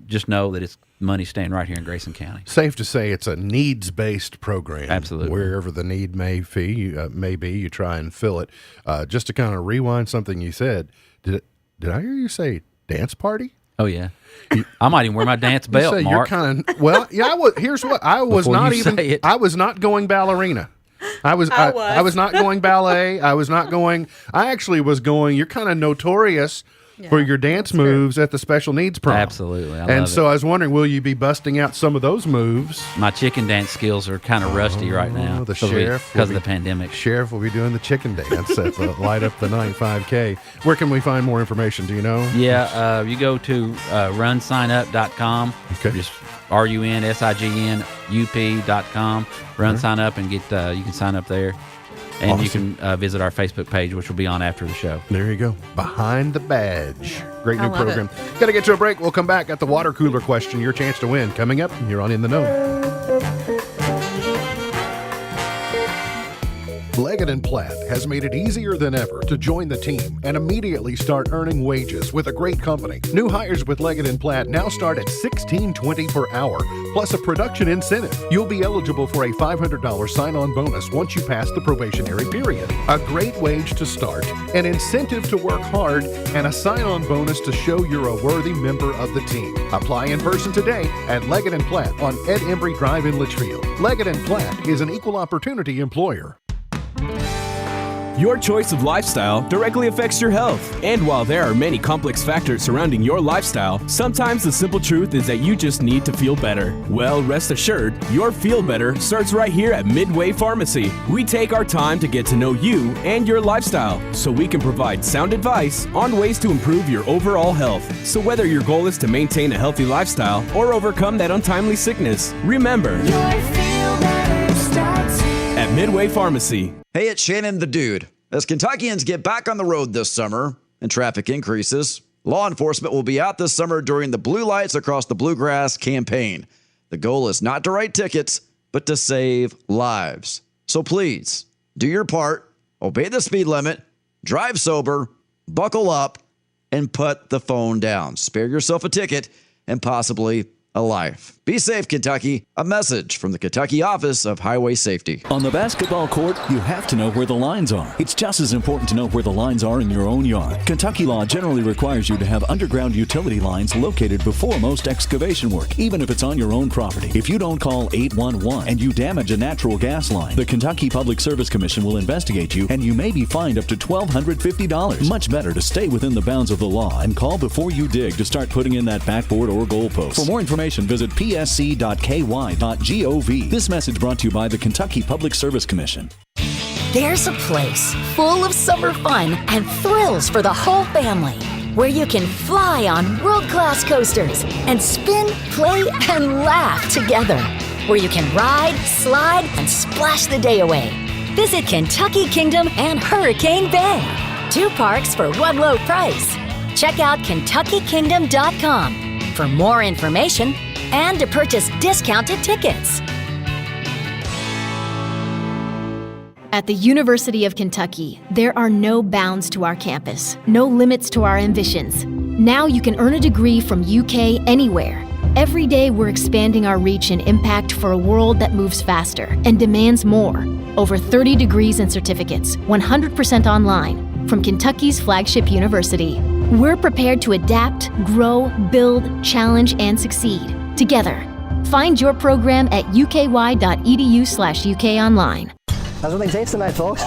just know that it's money staying right here in Grayson County. Safe to say it's a needs-based program. Absolutely. Wherever the need may be, you try and fill it. Just to kind of rewind something you said, did I hear you say dance party? Oh, yeah. I might even wear my dance belt, Mark. You're kind of, well, yeah, here's what, I was not going ballerina. I was not going ballet. I actually was going, you're kind of notorious for your dance moves at the special needs prom. Absolutely. I was wondering, will you be busting out some of those moves? My chicken dance skills are kind of rusty right now. The sheriff. Because of the pandemic. Sheriff will be doing the chicken dance at the Light Up the Night 5K. Where can we find more information? Do you know? Yeah, you go to runsignup.com. Okay. Just runsignup.com. Run sign up and get you can sign up there. And awesome. You can visit our Facebook page, which will be on after the show. There you go. Behind the Badge. Great new program. Got to get to a break. We'll come back at the water cooler question. Your chance to win. Coming up, you're on In the Know. Leggett & Platt has made it easier than ever to join the team and immediately start earning wages with a great company. New hires with Leggett & Platt now start at $16.20 per hour, plus a production incentive. You'll be eligible for a $500 sign-on bonus once you pass the probationary period. A great wage to start, an incentive to work hard, and a sign-on bonus to show you're a worthy member of the team. Apply in person today at Leggett & Platt on Ed Embry Drive in Litchfield. Leggett & Platt is an equal opportunity employer. Your choice of lifestyle directly affects your health. And while there are many complex factors surrounding your lifestyle, sometimes the simple truth is that you just need to feel better. Well, rest assured, your feel better starts right here at Midway Pharmacy. We take our time to get to know you and your lifestyle so we can provide sound advice on ways to improve your overall health. So whether your goal is to maintain a healthy lifestyle or overcome that untimely sickness, remember, your feel better starts here at Midway Pharmacy. Hey, it's Shannon the Dude. As Kentuckians get back on the road this summer and traffic increases, law enforcement will be out this summer during the Blue Lights Across the Bluegrass campaign. The goal is not to write tickets, but to save lives. So please, do your part, obey the speed limit, drive sober, buckle up, and put the phone down. Spare yourself a ticket and possibly a life. Be safe, Kentucky. A message from the Kentucky Office of Highway Safety. On the basketball court, you have to know where the lines are. It's just as important to know where the lines are in your own yard. Kentucky law generally requires you to have underground utility lines located before most excavation work, even if it's on your own property. If you don't call 811 and you damage a natural gas line, the Kentucky Public Service Commission will investigate you and you may be fined up to $1,250. Much better to stay within the bounds of the law and call before you dig to start putting in that backboard or goalpost. For more information, visit psc.ky.gov. This message brought to you by the Kentucky Public Service Commission. There's a place full of summer fun and thrills for the whole family, where you can fly on world-class coasters and spin, play, and laugh together, where you can ride, slide, and splash the day away. Visit Kentucky Kingdom and Hurricane Bay. 2 parks for one low price. Check out KentuckyKingdom.com for more information and to purchase discounted tickets. At the University of Kentucky, there are no bounds to our campus, no limits to our ambitions. Now you can earn a degree from UK anywhere. Every day we're expanding our reach and impact for a world that moves faster and demands more. Over 30 degrees and certificates, 100% online, from Kentucky's flagship university. We're prepared to adapt, grow, build, challenge, and succeed together. Find your program at uky.edu/ukonline. How's everything taste tonight, folks?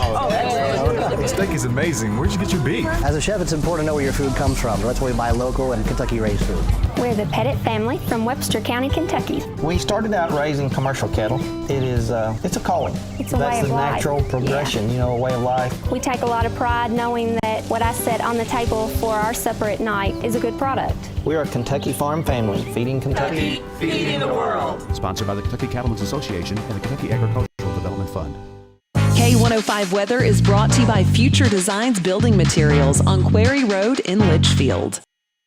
steak is amazing. Where'd you get your beef? As a chef, it's important to know where your food comes from. That's why we buy local and Kentucky-raised food. We're the Pettit family from Webster County, Kentucky. We started out raising commercial cattle. It is, it's a calling. It's a way of life. That's the natural progression, a way of life. We take a lot of pride knowing that what I set on the table for our supper at night is a good product. We are a Kentucky farm family, feeding Kentucky. Feeding the world. Sponsored by the Kentucky Cattlemen's Association and the Kentucky Agricultural Development Fund. K105 Weather is brought to you by Future Designs Building Materials on Quarry Road in Litchfield.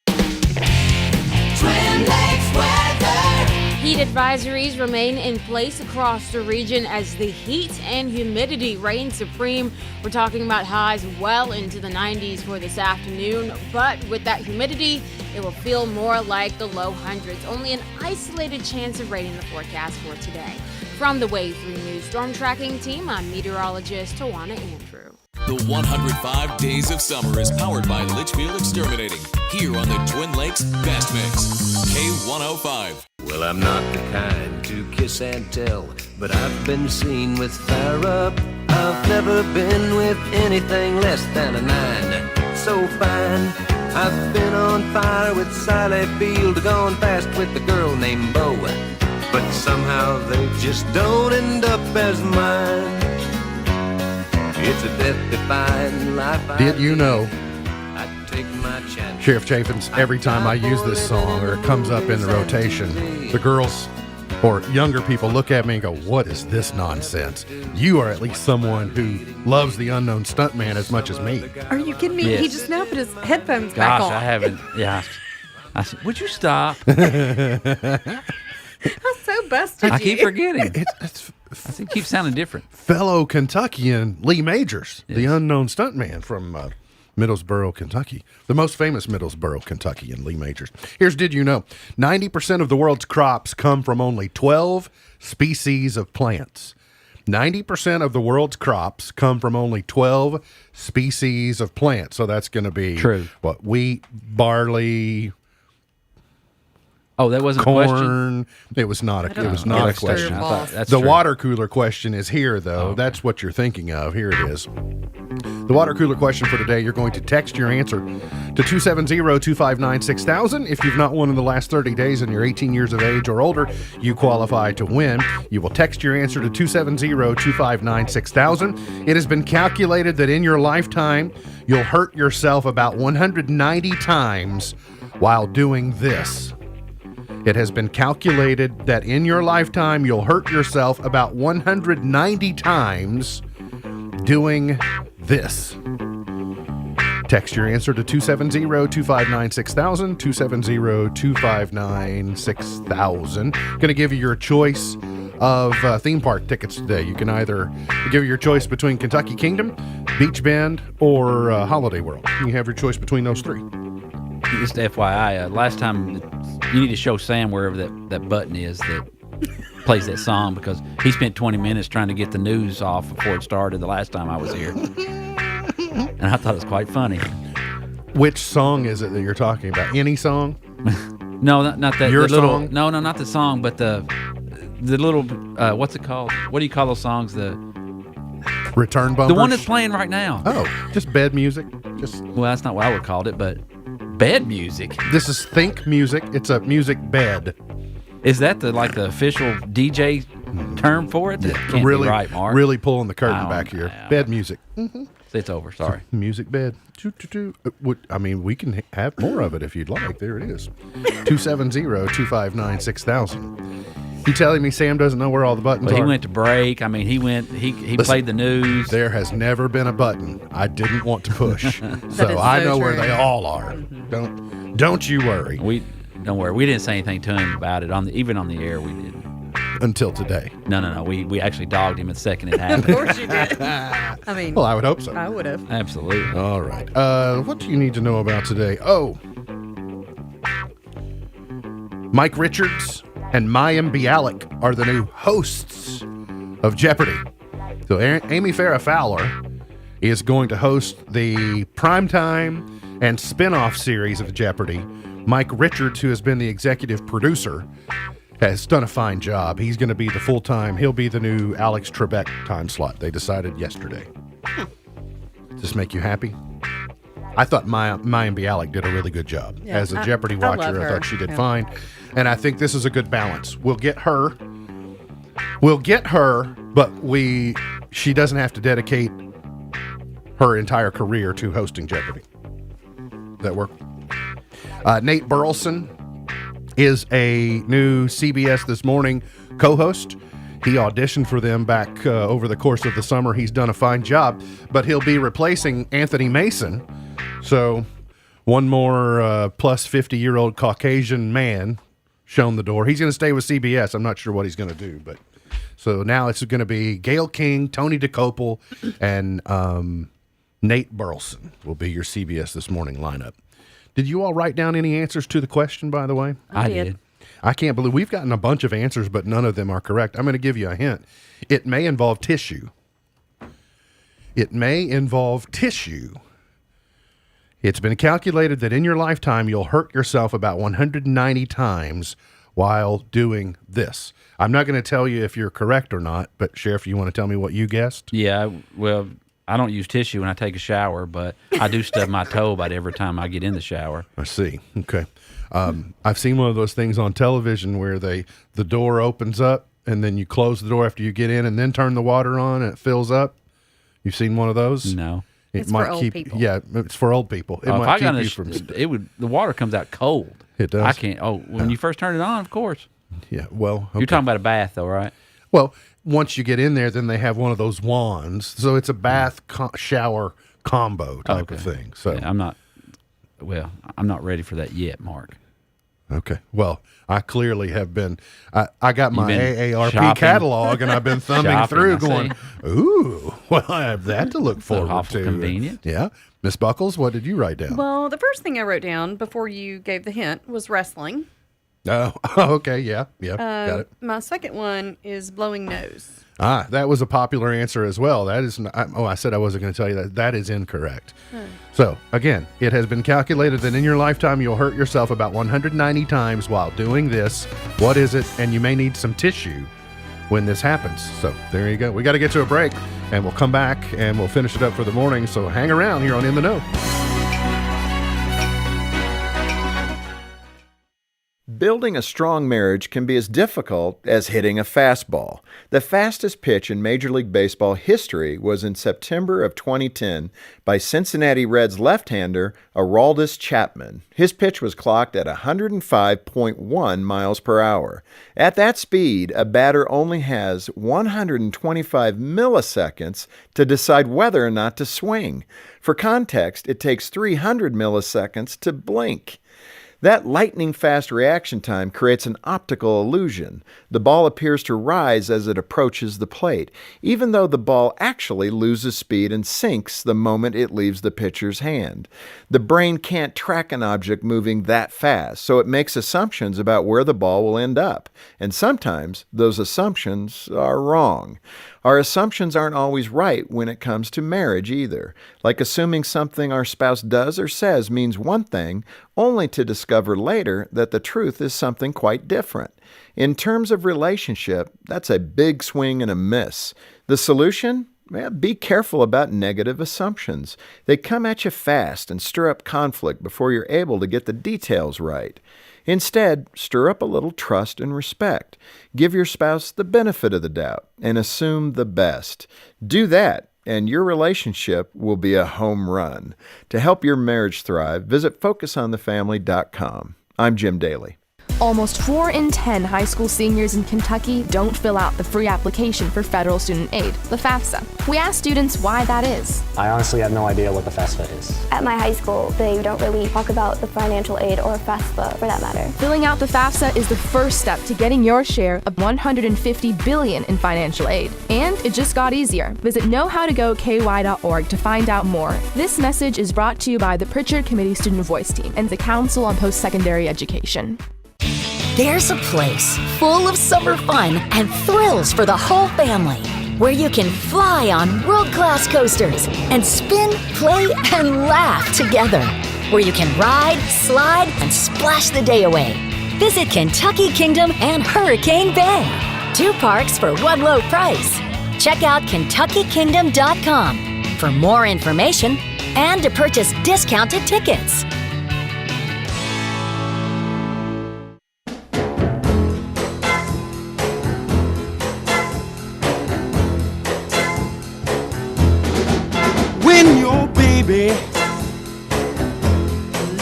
Twin Lakes weather. Heat advisories remain in place across the region as the heat and humidity reign supreme. We're talking about highs well into the 90s for this afternoon, but with that humidity, it will feel more like the low hundreds. Only an isolated chance of rain in the forecast for today. From the Wave 3 News Storm Tracking Team, I'm meteorologist Tawana Andrew. The 105 Days of Summer is powered by Litchfield Exterminating, here on the Twin Lakes Best Mix, K105. Well, I'm not the kind to kiss and tell, but I've been seen with fire up. I've never been with anything less than a 9. So fine, I've been on fire with Sally Field, gone fast with a girl named Bo, but somehow they just don't end up as mine. It's a death-defying life. Did you know, I'd take my chance. Sheriff Chaffins, every time I use this song or it comes up in the rotation, the girls or younger people look at me and go, what is this nonsense? You are at least someone who loves the Unknown Stuntman as much as me. Are you kidding me? Yes. He just now put his headphones back on. Gosh, I haven't. Yeah. I said, would you stop? I'm so busted. I keep forgetting. It's I think it keeps sounding different. Fellow Kentuckian Lee Majors, Yes. the Unknown Stuntman from Middlesboro, Kentucky. The most famous Middlesboro, Kentuckian, Lee Majors. Here's Did You Know? 90% of the world's crops come from only 12 species of plants. 90% of the world's crops come from only 12 species of plants. So that's going to be True. What, wheat, barley, Oh, that wasn't corn. a question? It was not a. It was know. not a That's question. true. I thought- that's the true. water cooler question is here, though. That's what you're thinking of. Here it is. The water cooler question for today. You're going to text your answer to 270-259-6000. If you've not won in the last 30 days and you're 18 years of age or older, you qualify to win. You will text your answer to 270-259-6000. It has been calculated that in your lifetime, you'll hurt yourself about 190 times while doing this. It has been calculated that in your lifetime, you'll hurt yourself about 190 times doing this. Text your answer to 270-259-6000, 270-259-6000. Going to give you your choice of theme park tickets today. You can either give you your choice between Kentucky Kingdom, Beach Bend, or Holiday World. You have your choice between those three. Just FYI, last time you need to show Sam wherever that button is that plays that song, because he spent 20 minutes trying to get the news off before it started the last time I was here. And I thought it was quite funny. Which song is it that you're talking about? Any song? No, not that. Your the little, song? No, not the song, but the little, what's it called? What do you call those songs? The Return Bumpers? The one that's playing right now. Oh, just bed music. Well, that's not what I would call it, but bed music. This is Think Music. It's a music bed. Is that the official DJ term for it? That can't really, be right, Mark. Really pulling the curtain back here. Bed music. Mm-hmm. It's over. Sorry. Music bed. I mean, we can have more of it if you'd like. There it is. 270-259-6000. You telling me Sam doesn't know where all the buttons are? He went to break. I mean, he Listen, played the news. There has never been a button I didn't want to push. so I know where they all are. Don't you worry. Don't worry. We didn't say anything to him about it even on the air. We didn't. Until today. No. We actually dogged him the second it happened. Of course you did. I mean, well, I would hope so. I would have. Absolutely. All right. What do you need to know about today? Oh, Mike Richards and Mayim Bialik are the new hosts of Jeopardy. So Amy Farrah Fowler is going to host the primetime and spin-off series of Jeopardy. Mike Richards, who has been the executive producer, has done a fine job. He's going to be the full-time. He'll be the new Alex Trebek time slot. They decided yesterday. Does this make you happy? I thought Mayim Bialik did a really good job. Yeah, As a Jeopardy watcher, I thought she did fine. And I think this is a good balance. We'll get her, but she doesn't have to dedicate her entire career to hosting Jeopardy. Does that work? Nate Burleson is a new CBS This Morning co-host. He auditioned for them back over the course of the summer. He's done a fine job, but he'll be replacing Anthony Mason. So one more plus 50-year-old Caucasian man shown the door. He's going to stay with CBS. I'm not sure what he's going to do, but so now it's going to be Gayle King, Tony DeCopel, and Nate Burleson will be your CBS This Morning lineup. Did you all write down any answers to the question, by the way? I did. I can't believe we've gotten a bunch of answers, but none of them are correct. I'm going to give you a hint. It may involve tissue. It may involve tissue. It's been calculated that in your lifetime, you'll hurt yourself about 190 times while doing this. I'm not going to tell you if you're correct or not, but Sheriff, you want to tell me what you guessed? Yeah, well, I don't use tissue when I take a shower, but I do stub my toe about every time I get in the shower. I see. Okay. I've seen one of those things on television where the door opens up and then you close the door after you get in and then turn the water on and it fills up. You've seen one of those? No. It It's might for old keep people. Yeah, it's for old people. It If might I keep got you in from the water comes out cold. It does? I can't. Oh, when you first turn it on, of course. Yeah, well, okay. You're talking about a bath, though, right? Well, once you get in there, then they have one of those wands. So it's a bath shower combo type of thing. So Yeah, I'm not ready for that yet, Mark. Okay. Well, I clearly have been. I got my been AARP shopping. catalog, and I've been thumbing Shopping, through, I going, "Ooh, well, I have that to look forward awful to." convenient. Yeah, Miss Buckles, what did you write down? Well, the first thing I wrote down before you gave the hint was wrestling. Oh, okay, yeah, got it. My second one is blowing nose. That was a popular answer as well. That is, I said I wasn't going to tell you that. That is incorrect. So, again, it has been calculated that in your lifetime you'll hurt yourself about 190 times while doing this. What is it? And you may need some tissue when this happens. So, there you go. We got to get to a break, and we'll come back and we'll finish it up for the morning. So, hang around here on In the Know. Building a strong marriage can be as difficult as hitting a fastball. The fastest pitch in Major League Baseball history was in September of 2010 by Cincinnati Reds left-hander Aroldis Chapman. His pitch was clocked at 105.1 miles per hour. At that speed, a batter only has 125 milliseconds to decide whether or not to swing. For context, it takes 300 milliseconds to blink. That lightning-fast reaction time creates an optical illusion. The ball appears to rise as it approaches the plate, even though the ball actually loses speed and sinks the moment it leaves the pitcher's hand. The brain can't track an object moving that fast, so it makes assumptions about where the ball will end up. And sometimes those assumptions are wrong. Our assumptions aren't always right when it comes to marriage either, like assuming something our spouse does or says means one thing, only to discover later that the truth is something quite different. In terms of relationship, that's a big swing and a miss. The solution? Well, be careful about negative assumptions. They come at you fast and stir up conflict before you're able to get the details right. Instead, stir up a little trust and respect. Give your spouse the benefit of the doubt and assume the best. Do that, and your relationship will be a home run. To help your marriage thrive, visit FocusOnTheFamily.com. I'm Jim Daly. Almost 4 in 10 high school seniors in Kentucky don't fill out the free application for federal student aid, the FAFSA. We asked students why that is. I honestly have no idea what the FAFSA is. At my high school, they don't really talk about the financial aid or FAFSA for that matter. Filling out the FAFSA is the first step to getting your share of $150 billion in financial aid. And it just got easier. Visit knowhowtogoky.org to find out more. This message is brought to you by the Pritchard Committee Student Voice Team and the Council on Post-Secondary Education. There's a place full of summer fun and thrills for the whole family, where you can fly on world-class coasters and spin, play, and laugh together, where you can ride, slide, and splash the day away. Visit Kentucky Kingdom and Hurricane Bay. 2 parks for one low price. Check out KentuckyKingdom.com. for more information and to purchase discounted tickets. When your baby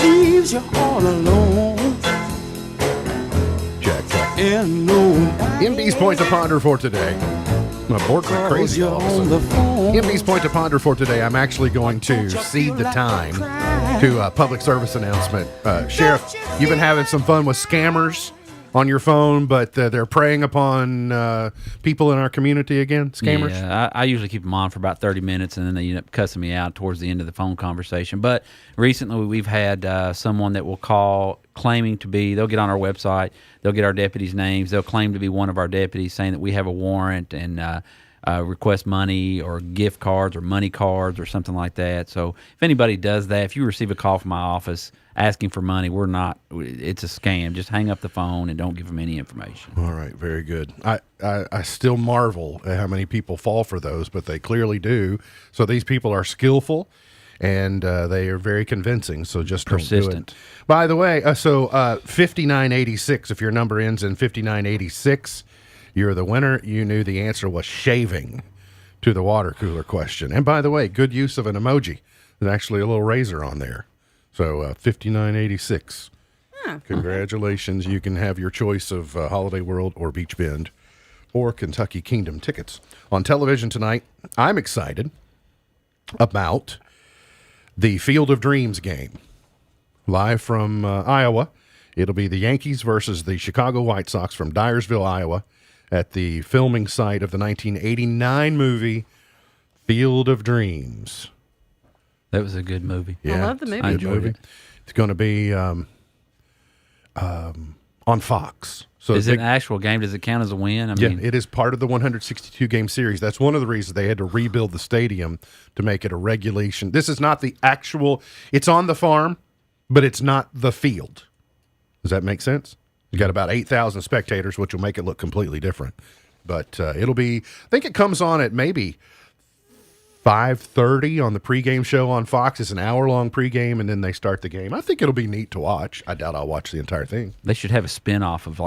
leaves you all alone. Check. MB's Point to Ponder for today. My board went crazy all of a sudden. MB's Point to Ponder for today. I'm actually going to cede the time to a public service announcement. Sheriff, you've been having some fun with scammers on your phone, but they're preying upon people in our community again, scammers? Yeah, I usually keep them on for about 30 minutes, and then they end up cussing me out towards the end of the phone conversation. But recently we've had someone that will call claiming to be, they'll get on our website, they'll get our deputies' names, they'll claim to be one of our deputies, saying that we have a warrant and request money or gift cards or money cards or something like that. So if anybody does that, if you receive a call from my office asking for money, it's a scam. Just hang up the phone and don't give them any information. All right, very good. I still marvel at how many people fall for those, but they clearly do. So these people are skillful and they are very convincing. So just persistent. Don't do it. By the way, 5986, if your number ends in 5986, you're the winner. You knew the answer was shaving to the water cooler question. And by the way, good use of an emoji. There's actually a little razor on there. So 5986. Congratulations. You can have your choice of Holiday World or Beach Bend or Kentucky Kingdom tickets. On television tonight, I'm excited about the Field of Dreams game. Live from Iowa. It'll be the Yankees versus the Chicago White Sox from Dyersville, Iowa, at the filming site of the 1989 movie Field of Dreams. That was a good movie. Yeah, I love the movie. I enjoyed it. It's going to be on Fox. So is it an actual game? Does it count as a win? I mean, it is part of the 162-game series. That's one of the reasons they had to rebuild the stadium to make it a regulation. This is not the actual – it's on the farm, but it's not the field. Does that make sense? You got about 8,000 spectators, which will make it look completely different. But it'll be – I think it comes on at maybe 5:30 on the pregame show on Fox. It's an hour-long pregame, and then they start the game. I think it'll be neat to watch. I doubt I'll watch the entire thing. They should have a spin-off of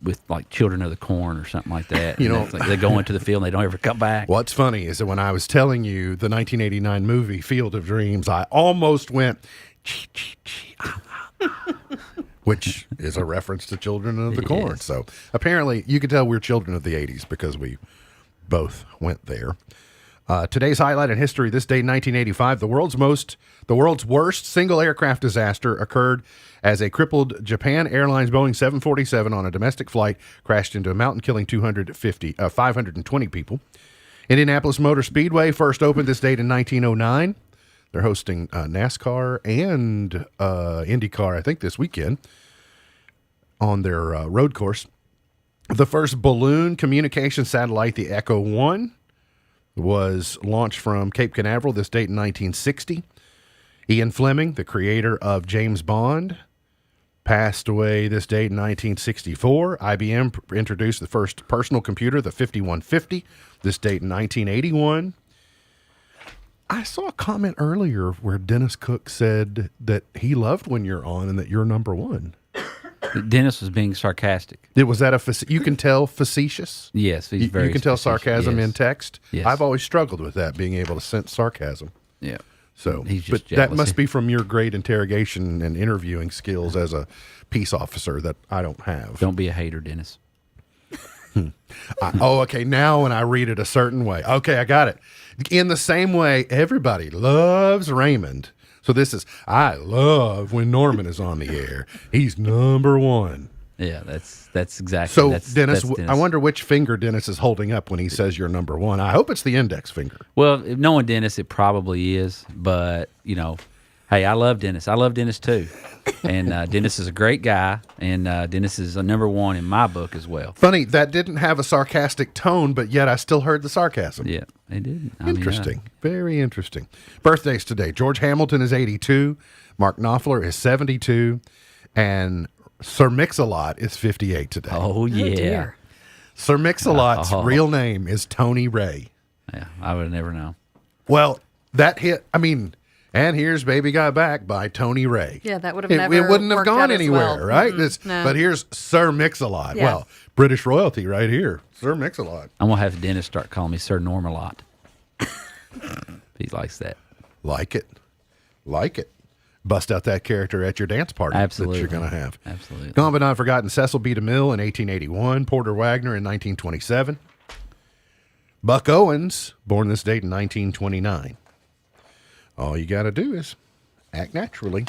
with Children of the Corn or something like that. You know, they go into the field and they don't ever come back. What's funny is that when I was telling you the 1989 movie Field of Dreams, I almost went, which is a reference to Children of the Corn. Yes. So apparently you can tell we're children of the 80s because we both went there. Today's highlight in history, this day in 1985, the world's worst single aircraft disaster occurred as a crippled Japan Airlines Boeing 747 on a domestic flight crashed into a mountain, killing 520 people. Indianapolis Motor Speedway first opened this date in 1909. They're hosting NASCAR and IndyCar, I think, this weekend on their road course. The first balloon communication satellite, the Echo 1, was launched from Cape Canaveral this date in 1960. Ian Fleming, the creator of James Bond, passed away this date in 1964. IBM introduced the first personal computer, the 5150, this date in 1981. I saw a comment earlier where Dennis Cook said that he loved When You're On and that you're number one. Dennis was being sarcastic. Was that you can tell facetious? Yes, he's very. You can tell facetious, sarcasm yes. in text. Yes. I've always struggled with that, being able to sense sarcasm. Yeah. So, he's just but jealous. that must be from your great interrogation and interviewing skills as a peace officer that I don't have. Don't be a hater, Dennis. Okay. Now when I read it a certain way, okay, I got it. In the same way, everybody loves Raymond. So this is, I love when Norman is on the air. He's number one. Yeah, that's exactly. So that's Dennis, Dennis. I wonder which finger Dennis is holding up when he says you're number one. I hope it's the index finger. Well, if knowing Dennis, it probably is. But hey, I love Dennis. I love Dennis too, and Dennis is a great guy, and Dennis is a number one in my book as well. Funny, that didn't have a sarcastic tone, but yet I still heard the sarcasm. Yeah, it did. Interesting. Very interesting. Birthdays today. George Hamilton is 82. Mark Knopfler is 72. And Sir Mix-a-Lot is 58 today. Oh, yeah. Sir Mix-a-Lot's real name is Tony Ray. Yeah, I would have never known. Well, that hit. I mean, and here's "Baby Got Back" by Tony Ray. Yeah, that would have It never. wouldn't have worked gone out as anywhere, well. right? No. But here's Sir Mix-a-Lot. Yeah. Well, British royalty right here, Sir Mix-a-Lot. I'm gonna have Dennis start calling me Sir Norm-a-Lot. He likes that. Like it. Bust out that character at your dance party Absolutely. that you're going to have. Absolutely. Gone but not forgotten, Cecil B. DeMille in 1881, Porter Wagner in 1927, Buck Owens, born this date in 1929. All you got to do is act naturally.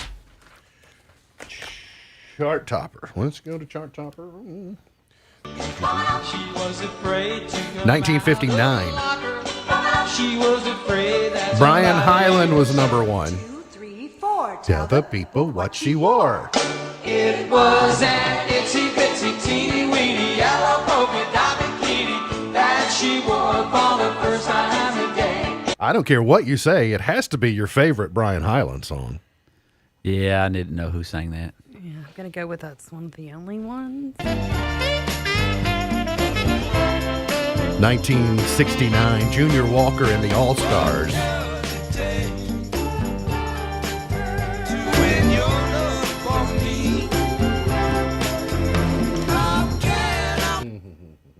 Chart topper. Let's go to chart topper. 1959. Brian Hyland was number one. Tell the people what she wore. It was an itsy bitsy teeny weeny yellow polka dot bikini that she wore for the first time today. I don't care what you say, it has to be your favorite Brian Hyland song. Yeah, I didn't know who sang that. Yeah, I'm gonna go with that's one of the only ones. 1969, Junior Walker and the All-Stars.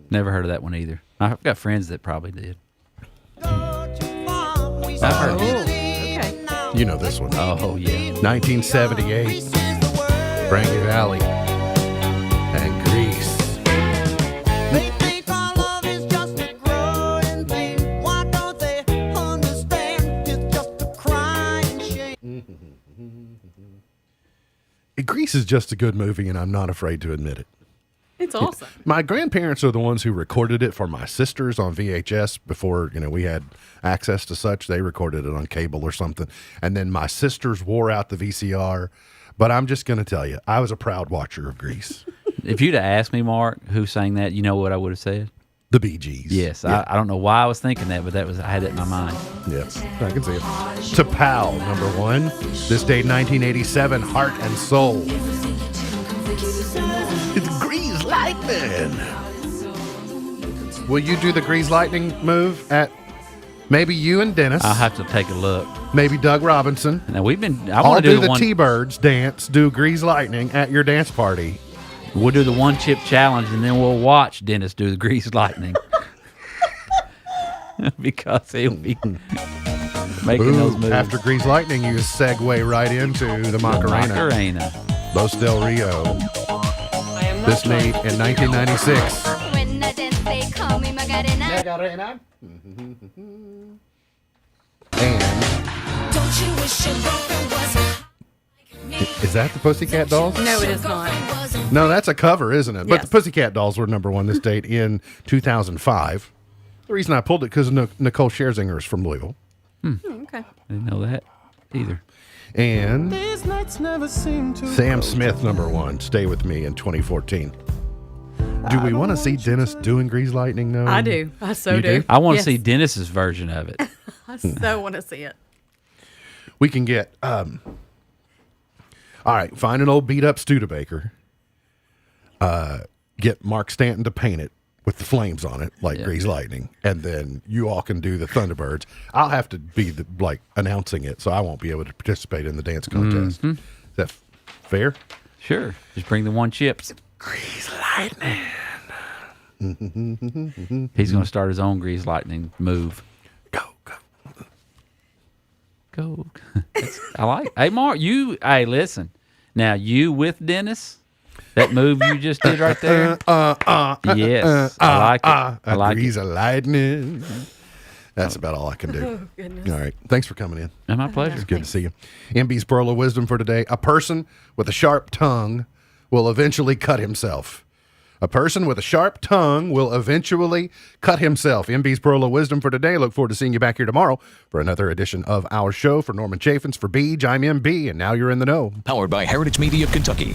Never heard of that one either. I've got friends that probably did. I've heard it. Okay. You know this one. Oh, yeah. 1978, Frankie Valli and Grease. Grease is just a good movie, and I'm not afraid to admit it. It's awesome. My grandparents are the ones who recorded it for my sisters on VHS before, we had access to such. They recorded it on cable or something. And then my sisters wore out the VCR. But I'm just going to tell you, I was a proud watcher of Grease. If you'd have asked me, Mark, who sang that, you know what I would have said? The Bee Gees. Yes. Yeah. I don't know why I was thinking that, but I had it in my mind. Yes, I can see it. To Pal, number one. This date, 1987, Heart and Soul. It's Grease Lightning. Will you do the Grease Lightning move at maybe you and Dennis? I'll have to take a look. Maybe Doug Robinson. Now I I'll want to do do the T-Birds dance, do Grease Lightning at your dance party. We'll do the one chip challenge, and then we'll watch Dennis do the Grease Lightning. Because he'll be making those moves. After Grease Lightning, you segue right into the Macarena. Macarena. Los Del Rio. This made in 1996. When I dance, they call me Macarena. Macarena. Don't you wish your girlfriend was Is that the Pussycat Dolls? No, it is not. No, that's a cover, isn't it? But Yes. the Pussycat Dolls were number one this date in 2005. The reason I pulled it because Nicole Scherzinger is from Louisville. Okay. I didn't know that either. And These nights never seem to Sam Smith, number one, Stay With Me in 2014. Do we want to see Dennis doing Grease Lightning, though? I do. I so You do. I want to Yes. see Dennis's version of it. I so want to see it. We can get, all right, find an old beat-up Studebaker. Get Mark Stanton to paint it with the flames on it, like Grease Lightning, and then you all can do the Thunderbirds. I'll have to be announcing it, so I won't be able to participate in the dance contest. Mhm. Is that fair? Sure. Just bring the one chips. Grease Lightning. He's going to start his own Grease Lightning move. Go. I like. Hey, Mark, hey, listen. Now, you with Dennis, that move you just did right there. Yes, I like it. I like Grease it. Lightning. That's about all I can do. Oh, goodness. All right. Thanks for coming in. And my pleasure. It's good to see you. MB's Pearl of Wisdom for today. A person with a sharp tongue will eventually cut himself. A person with a sharp tongue will eventually cut himself. MB's Pearl of Wisdom for today. Look forward to seeing you back here tomorrow for another edition of our show. For Norman Chaffins, for Beej, I'm MB, and now you're in the know. Powered by Heritage Media of Kentucky,